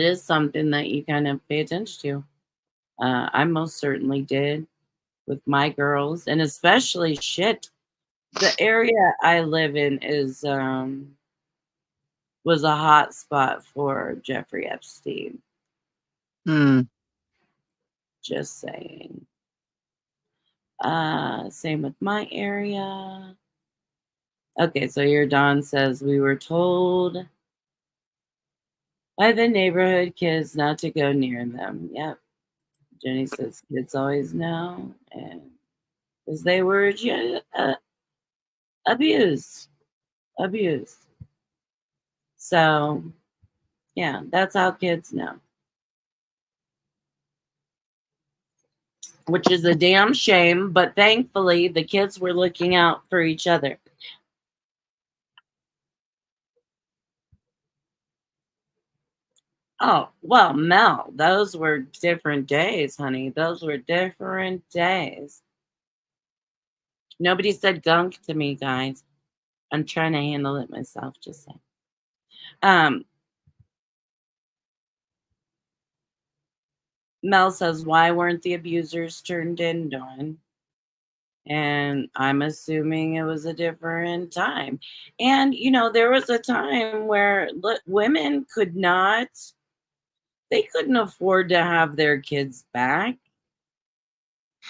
is something that you kind of pay attention to. I most certainly did with my girls, and especially the area I live in was a hot spot for Jeffrey Epstein. Just saying. Same with my area. Okay, so your Don says we were told by the neighborhood kids not to go near them. Yep. Jenny says kids always know, and because they were abused. So, yeah, that's how kids know. Which is a damn shame, but thankfully the kids were looking out for each other. Oh, well, Mel, those were different days, honey. Those were different days. Nobody said gunk to me, guys. I'm trying to handle it myself, just saying. Mel says, why weren't the abusers turned in, Dawn? And I'm assuming it was a different time. And, there was a time where women they couldn't afford to have their kids back.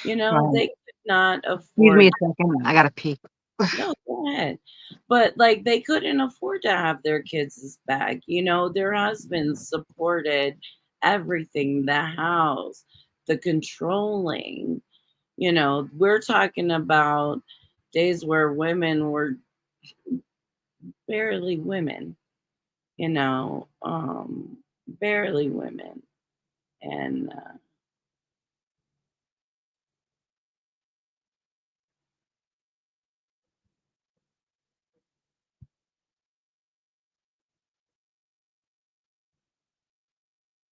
Right. They could not afford. Excuse me a second. I got to pee. No, go ahead. But they couldn't afford to have their kids back. Their husbands supported everything, the house, the controlling. We're talking about days where women were barely women. barely women. And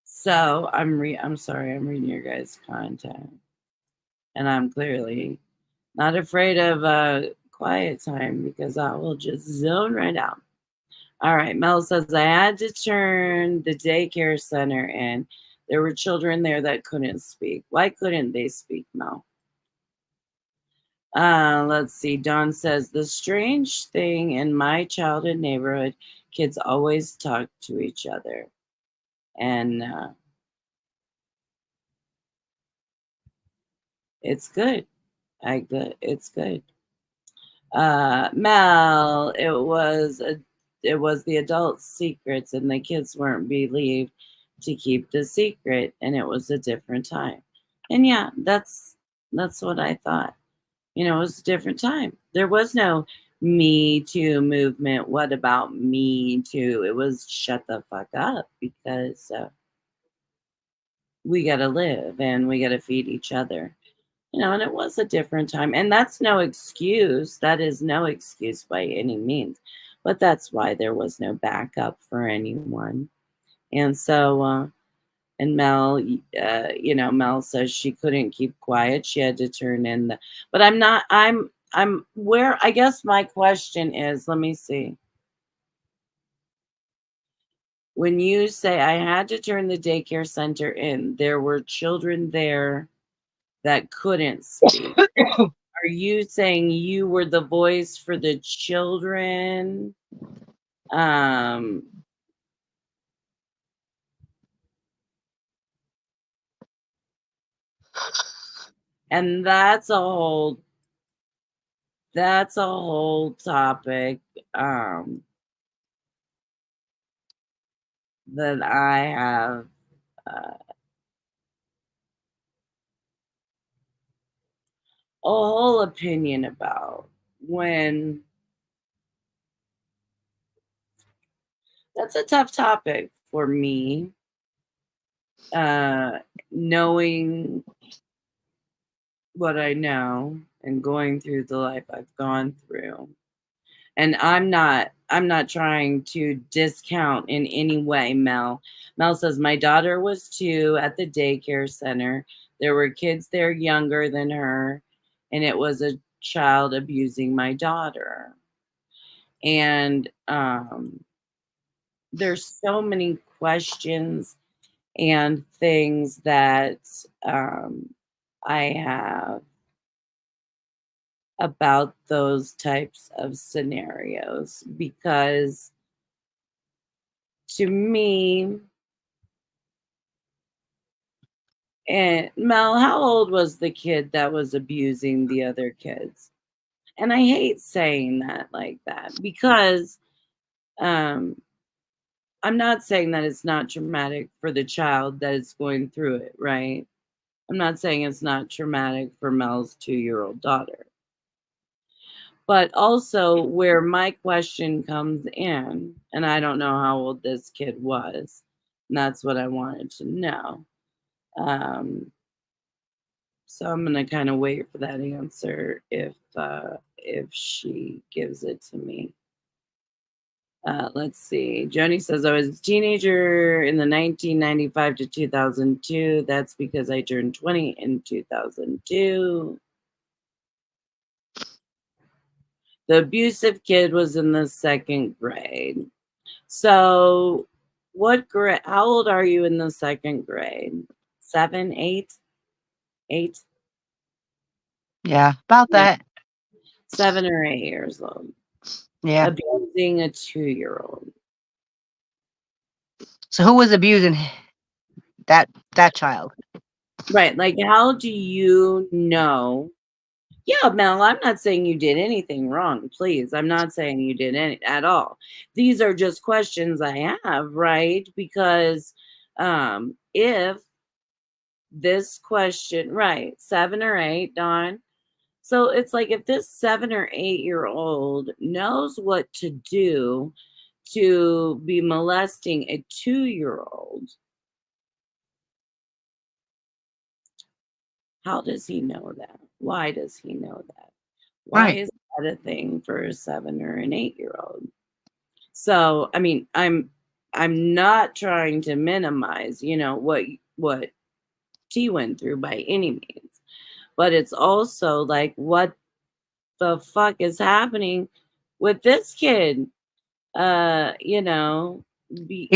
so I'm sorry, I'm reading your guys' content. And I'm clearly not afraid of quiet time because I will just zone right out. All right, Mel says I had to turn the daycare center in. There were children there that couldn't speak. Why couldn't they speak, Mel? Let's see. Dawn says the strange thing in my childhood neighborhood, kids always talk to each other. And it's good. It's good. Mel, it was the adults' secrets, and the kids weren't believed to keep the secret, and it was a different time. And yeah, that's what I thought. You know, it was a different time. There was no Me Too movement. What about Me Too? It was shut the fuck up because we got to live and we got to feed each other. You know, and it was a different time. And that's no excuse. That is no excuse by any means. But that's why there was no backup for anyone. And so, and Mel, you know, Mel says she couldn't keep quiet. She had to turn in the, but I'm where, I guess my question is, let me see. When you say I had to turn the daycare center in, there were children there that couldn't speak. Are you saying you were the voice for the children? And that's a whole topic that I have a whole opinion about. When that's a tough topic for me, knowing what I know and going through the life I've gone through. And I'm not trying to discount in any way, Mel. Mel says my daughter was 2 at the daycare center. There were kids there younger than her, and it was a child abusing my daughter. And there's so many questions and things that I have about those types of scenarios, because to me, and Mel, how old was the kid that was abusing the other kids? And I hate saying that like that because I'm not saying that it's not traumatic for the child that is going through it, right? I'm not saying it's not traumatic for Mel's 2-year-old daughter. But also, where my question comes in, and I don't know how old this kid was, and that's what I wanted to know. So I'm gonna kind of wait for that answer if she gives it to me. Let's see. Joni says I was a teenager in the 1995 to 2002. That's because I turned 20 in 2002. The abusive kid was in the 2nd grade. So, what grade? How old are you in the 2nd grade? 7, 8, 8? Yeah, about that. 7 or 8 years old. Yeah. Abusing a 2-year-old. So who was abusing that child? Right. Like, how do you know? Yeah, Mel, I'm not saying you did anything wrong. Please. I'm not saying you did any at all. These are just questions I have, right? Because if this question, right, 7 or 8, Dawn. So it's like if this 7 or 8-year-old knows what to do to be molesting a 2-year-old. How does he know that? Why does he know that? Why Right. is that a thing for a 7 or an 8-year-old? So, I mean, I'm not trying to minimize, what T went through by any means, but it's also like, what the fuck is happening with this kid? It's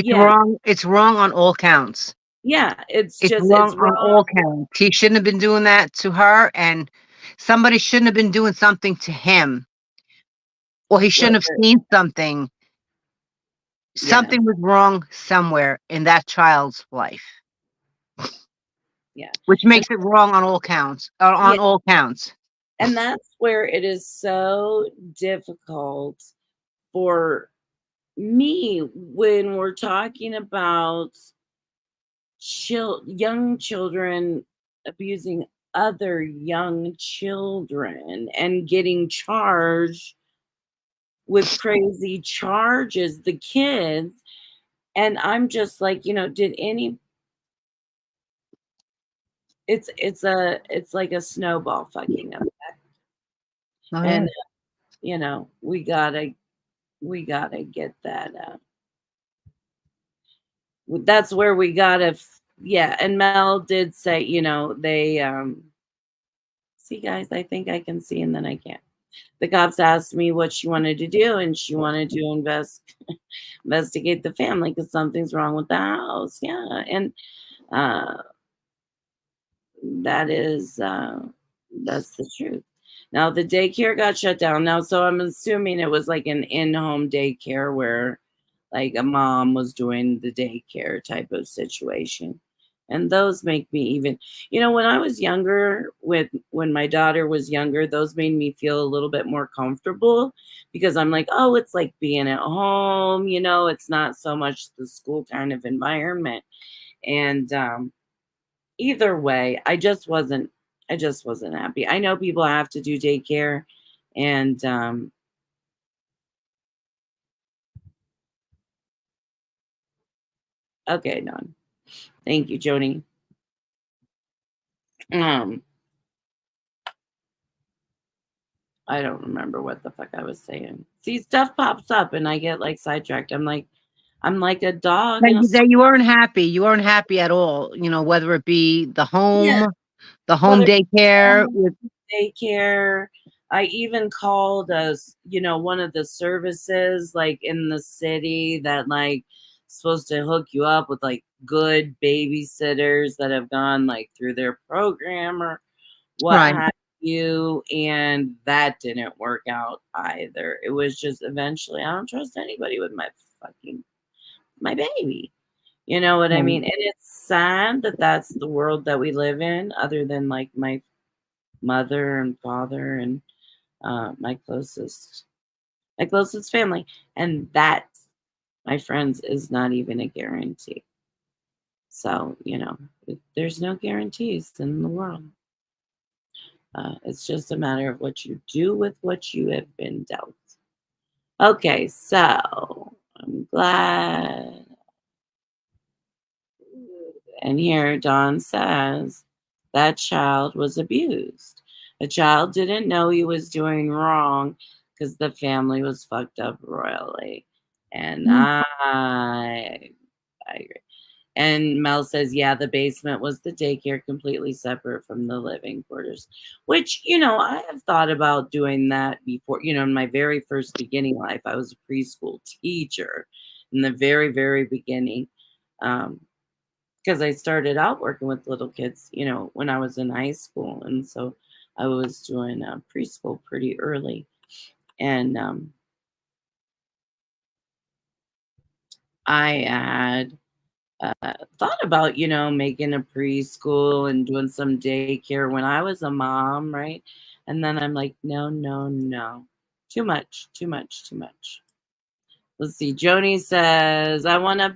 Yeah, wrong. It's wrong on all counts. yeah, it's It's just, wrong it's on wrong. all counts. He shouldn't have been doing that to her, and somebody shouldn't have been doing something to him, or he shouldn't have Whether, seen something. yeah, Something was wrong somewhere in that child's life, yeah. which And makes it wrong on all counts. yeah, On all counts. and that's where it is so difficult for me when we're talking about young children abusing other young children and getting charged with crazy charges, the kids. And I'm just like, did any it's like a snowball fucking up. Oh, yeah. And we gotta get that that's where we gotta yeah. And Mel did say, they see, guys, I think I can see and then I can't. The cops asked me what she wanted to do, and she wanted to investigate the family because something's wrong with the house. Yeah. And uh that is that's the truth. Now the daycare got shut down now, so I'm assuming it was like an in-home daycare where like a mom was doing the daycare type of situation. And those make me even, when I was younger, when my daughter was younger, those made me feel a little bit more comfortable because I'm like, oh, it's like being at home, it's not so much the school kind of environment. And either way, I just wasn't happy. I know people have to do daycare, and okay, Don. Thank you, Joni. Um, I don't remember what the fuck I was saying. See, stuff pops up and I get like sidetracked. I'm like a dog in a That you weren't happy. You weren't happy at all. Whether it be the yeah, home whether it's daycare home with. daycare. I even called one of the services like in the city that like supposed to hook you up with like good babysitters that have gone like through their program or what Right. have you, and that didn't work out either. It was just eventually I don't trust anybody with my baby. You know what I Right. mean? And it's sad that that's the world that we live in, other than like my mother and father and my closest family. And that, my friends, is not even a guarantee. So, there's no guarantees in the world. It's just a matter of what you do with what you have been dealt. Okay, so I'm glad. And here Don says that child was abused. The child didn't know he was doing wrong because the family was fucked up royally. And Mm. I agree. And Mel says, yeah, the basement was the daycare, completely separate from the living quarters, which, I have thought about doing that before. In my very first beginning life, I was a preschool teacher in the very, very beginning. Because I started out working with little kids, when I was in high school. And so I was doing preschool pretty early. And I had thought about, making a preschool and doing some daycare when I was a mom, right? And then I'm like, no, no, no. Too much, too much, too much. Let's see. Joni says, I want to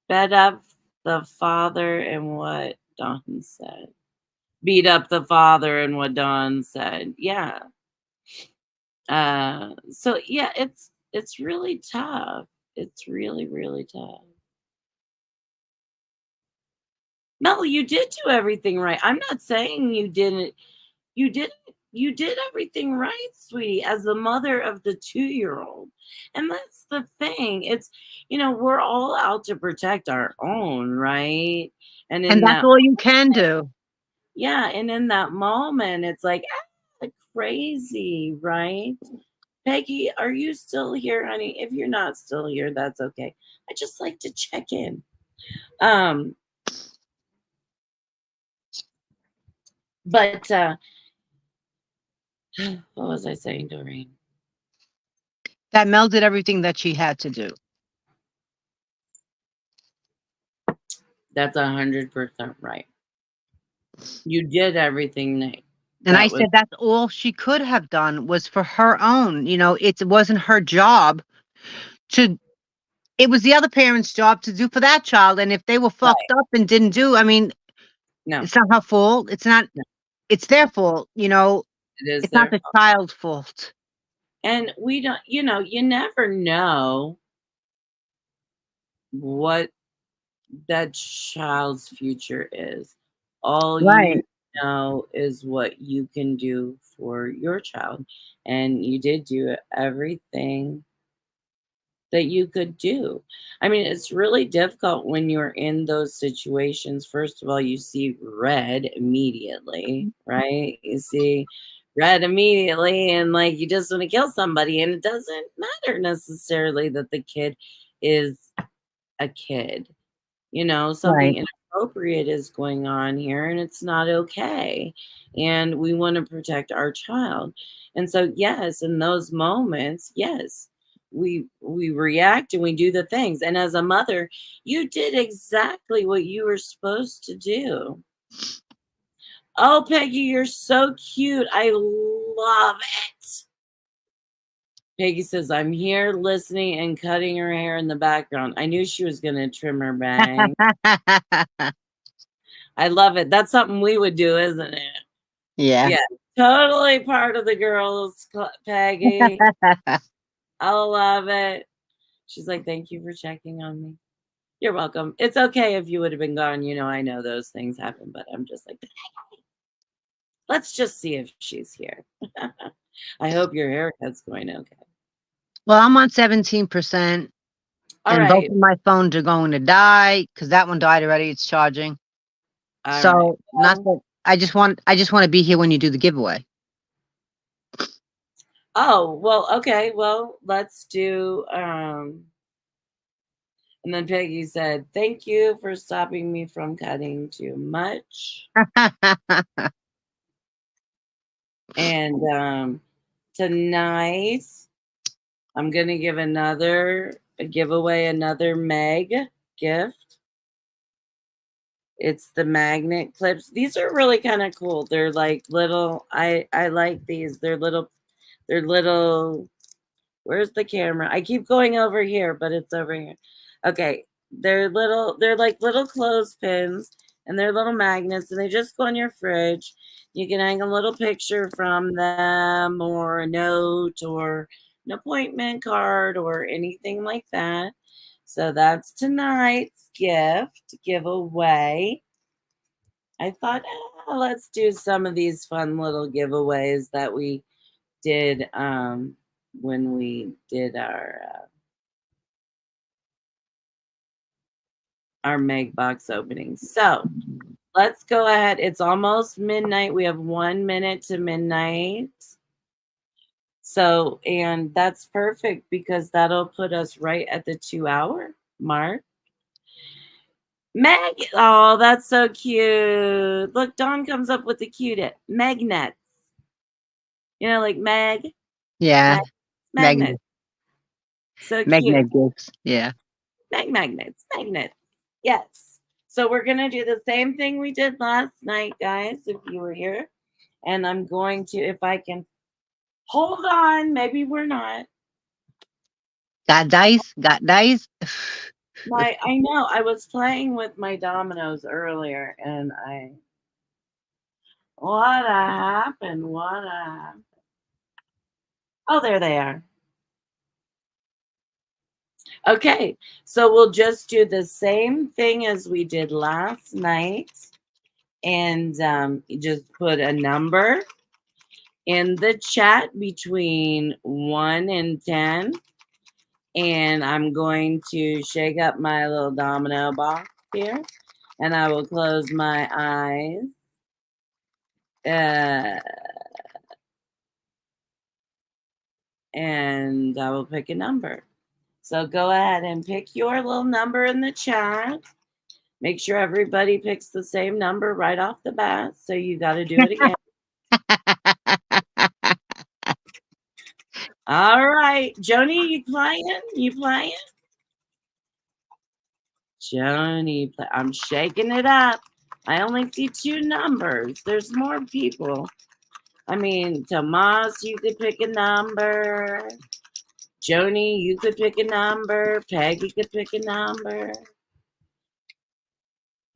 bet up the father and what Don said. Beat up the father and what Don said. Yeah. So yeah, it's really tough. It's really, really tough. No, you did do everything right. I'm not saying you didn't. You did you did everything right, sweetie, as the mother of the 2-year-old. And that's the thing. It's, we're all out to protect our own, right? And And in that's that all you can do. yeah, and in that moment, it's like, crazy, right? Peggy, are you still here, honey? If you're not still here, that's okay. I just like to check in. Um, but what was I saying, Doreen? That Mel did everything that she had to do. That's 100% right. You did everything And I that was said that's all she could have done was for her own. It wasn't her job to. It was the other parent's job to do for that child. And if they were right. fucked up and didn't do, I mean, No, it's not her fault. It's not. no, It's their fault. it is It's not their the fault. child's fault. And we don't, you never know what that child's future is. All you Right. know is what you can do for your child. And you did do everything that you could do. I mean, it's really difficult when you're in those situations. First of all, you see red immediately, right? You see red immediately, and like you just want to kill somebody, and it doesn't matter necessarily that the kid is a kid. Something Right. inappropriate is going on here and it's not okay. And we want to protect our child. And so, yes, in those moments, yes, we react and we do the things. And as a mother, you did exactly what you were supposed to do. Oh, Peggy, you're so cute. I love it. Peggy says, I'm here listening and cutting her hair in the background. I knew she was going to trim her bang. I love it. That's something we would do, isn't it? Yeah. Yeah, totally part of the girls, Peggy. I love it. She's like, thank you for checking on me. You're welcome. It's okay if you would have been gone. I know those things happen, but I'm just like, let's just see if she's here. I hope your haircut's going okay. Well, I'm on 17%, All and both right. of my phones are going to die because that one died already. It's charging. All right. So not that I just want to be here when you do the giveaway. Oh, well, okay. Well, let's do and then Peggy said, thank you for stopping me from cutting too much. And tonight I'm gonna give another giveaway, another Meg gift. It's the magnet clips. These are really kind of cool. They're like little. I like these. They're little. Where's the camera? I keep going over here, but it's over here. Okay, they're little. They're like little clothespins, and they're little magnets, and they just go on your fridge. You can hang a little picture from them, or a note, or an appointment card, or anything like that. So that's tonight's gift giveaway. I thought, let's do some of these fun little giveaways that we did when we did our Meg box opening. So let's go ahead. It's almost midnight. We have 1 minute to midnight. So, and that's perfect because that'll put us right at the 2-hour mark. Meg, oh, that's so cute. Look, Dawn comes up with the cutest magnets. Like Meg, Yeah. magnet. So cute. Magnet gifts. Yeah. Magnets. Yes. So we're going to do the same thing we did last night, guys, if you were here. And I'm going to, if I can hold on, maybe we're not. Got dice. I know I was playing with my dominoes earlier and what happened? Oh, there they are. Okay, so we'll just do the same thing as we did last night. And you just put a number in the chat between 1 and 10. And I'm going to shake up my little domino box here. And I will close my eyes. And I will pick a number. So go ahead and pick your little number in the chat. Make sure everybody picks the same number right off the bat. So you got to do it again. All right. Joni, you playing? You playing? Joni, I'm shaking it up. I only see 2 numbers. There's more people. I mean, Tomas, you could pick a number. Joni, you could pick a number. Peggy could pick a number.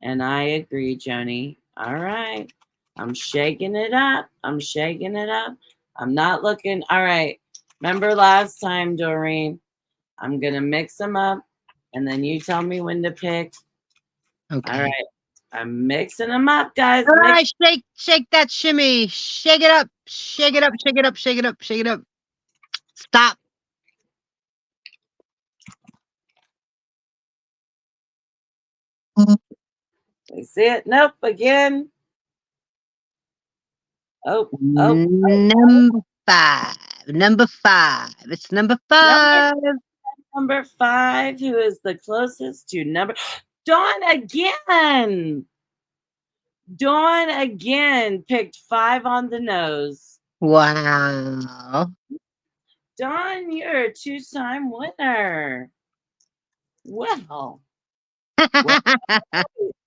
And I agree, Joni. All right. I'm shaking it up. I'm shaking it up. I'm not looking. All right. Remember last time, Doreen? I'm going to mix them up. And then you tell me when to pick. Okay. All right. I'm mixing them up, guys. All right, shake that shimmy. Shake it up. Shake it up. Shake it up. Shake it up. Shake it up. Stop. I see it. Nope. Again. Oh. Number 5. Number 5. It's number 5. Number 5. Who is the closest to number? Dawn again. Dawn again picked 5 on the nose. Wow. Dawn, you're a 2-time winner. Well,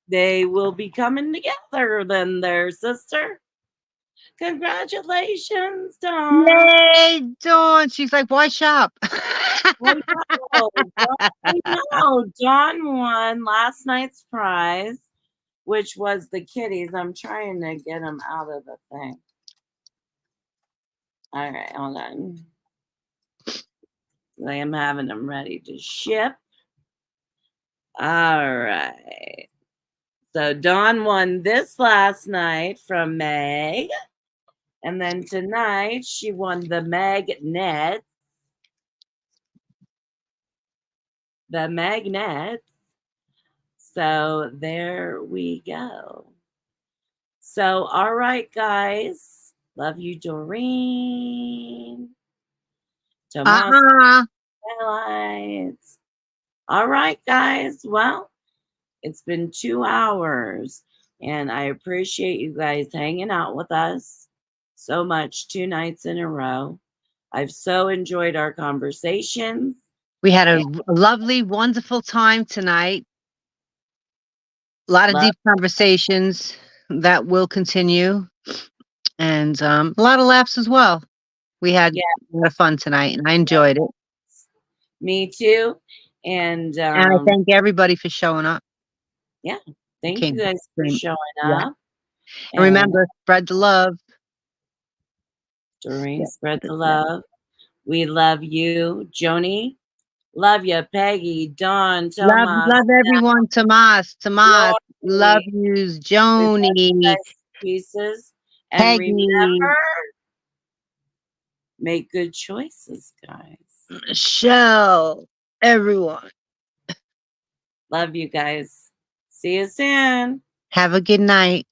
they will be coming together then, their sister. Congratulations, Dawn. Yay, Dawn. She's like, why shop? I know. Dawn won last night's prize, which was the kitties. I'm trying to get them out of the thing. All right, hold on. I am having them ready to ship. All right. So Dawn won this last night from Meg. And then tonight she won the magnet. The magnet. So there we go. So, all right, guys. Love you, Doreen. Tomas. Highlights. All right, guys. Well, it's been 2 hours, and I appreciate you guys hanging out with us so much 2 nights in a row. I've so enjoyed our conversations. We had a lovely, wonderful time tonight. A lot of deep conversations that will continue, and a lot of laughs as well. We had a lot of fun tonight, and I enjoyed it. Me too. And I thank everybody for showing up. Yeah. Thank you guys for showing up. And remember, spread the love. Doreen, spread the love. We love you. Joni, love you. Peggy, Dawn, Tomas. Love everyone. Tomas, love yous. Joni. Pieces. And Peggy. Remember, make good choices, guys. Michelle, everyone. Love you guys. See you soon. Have a good night.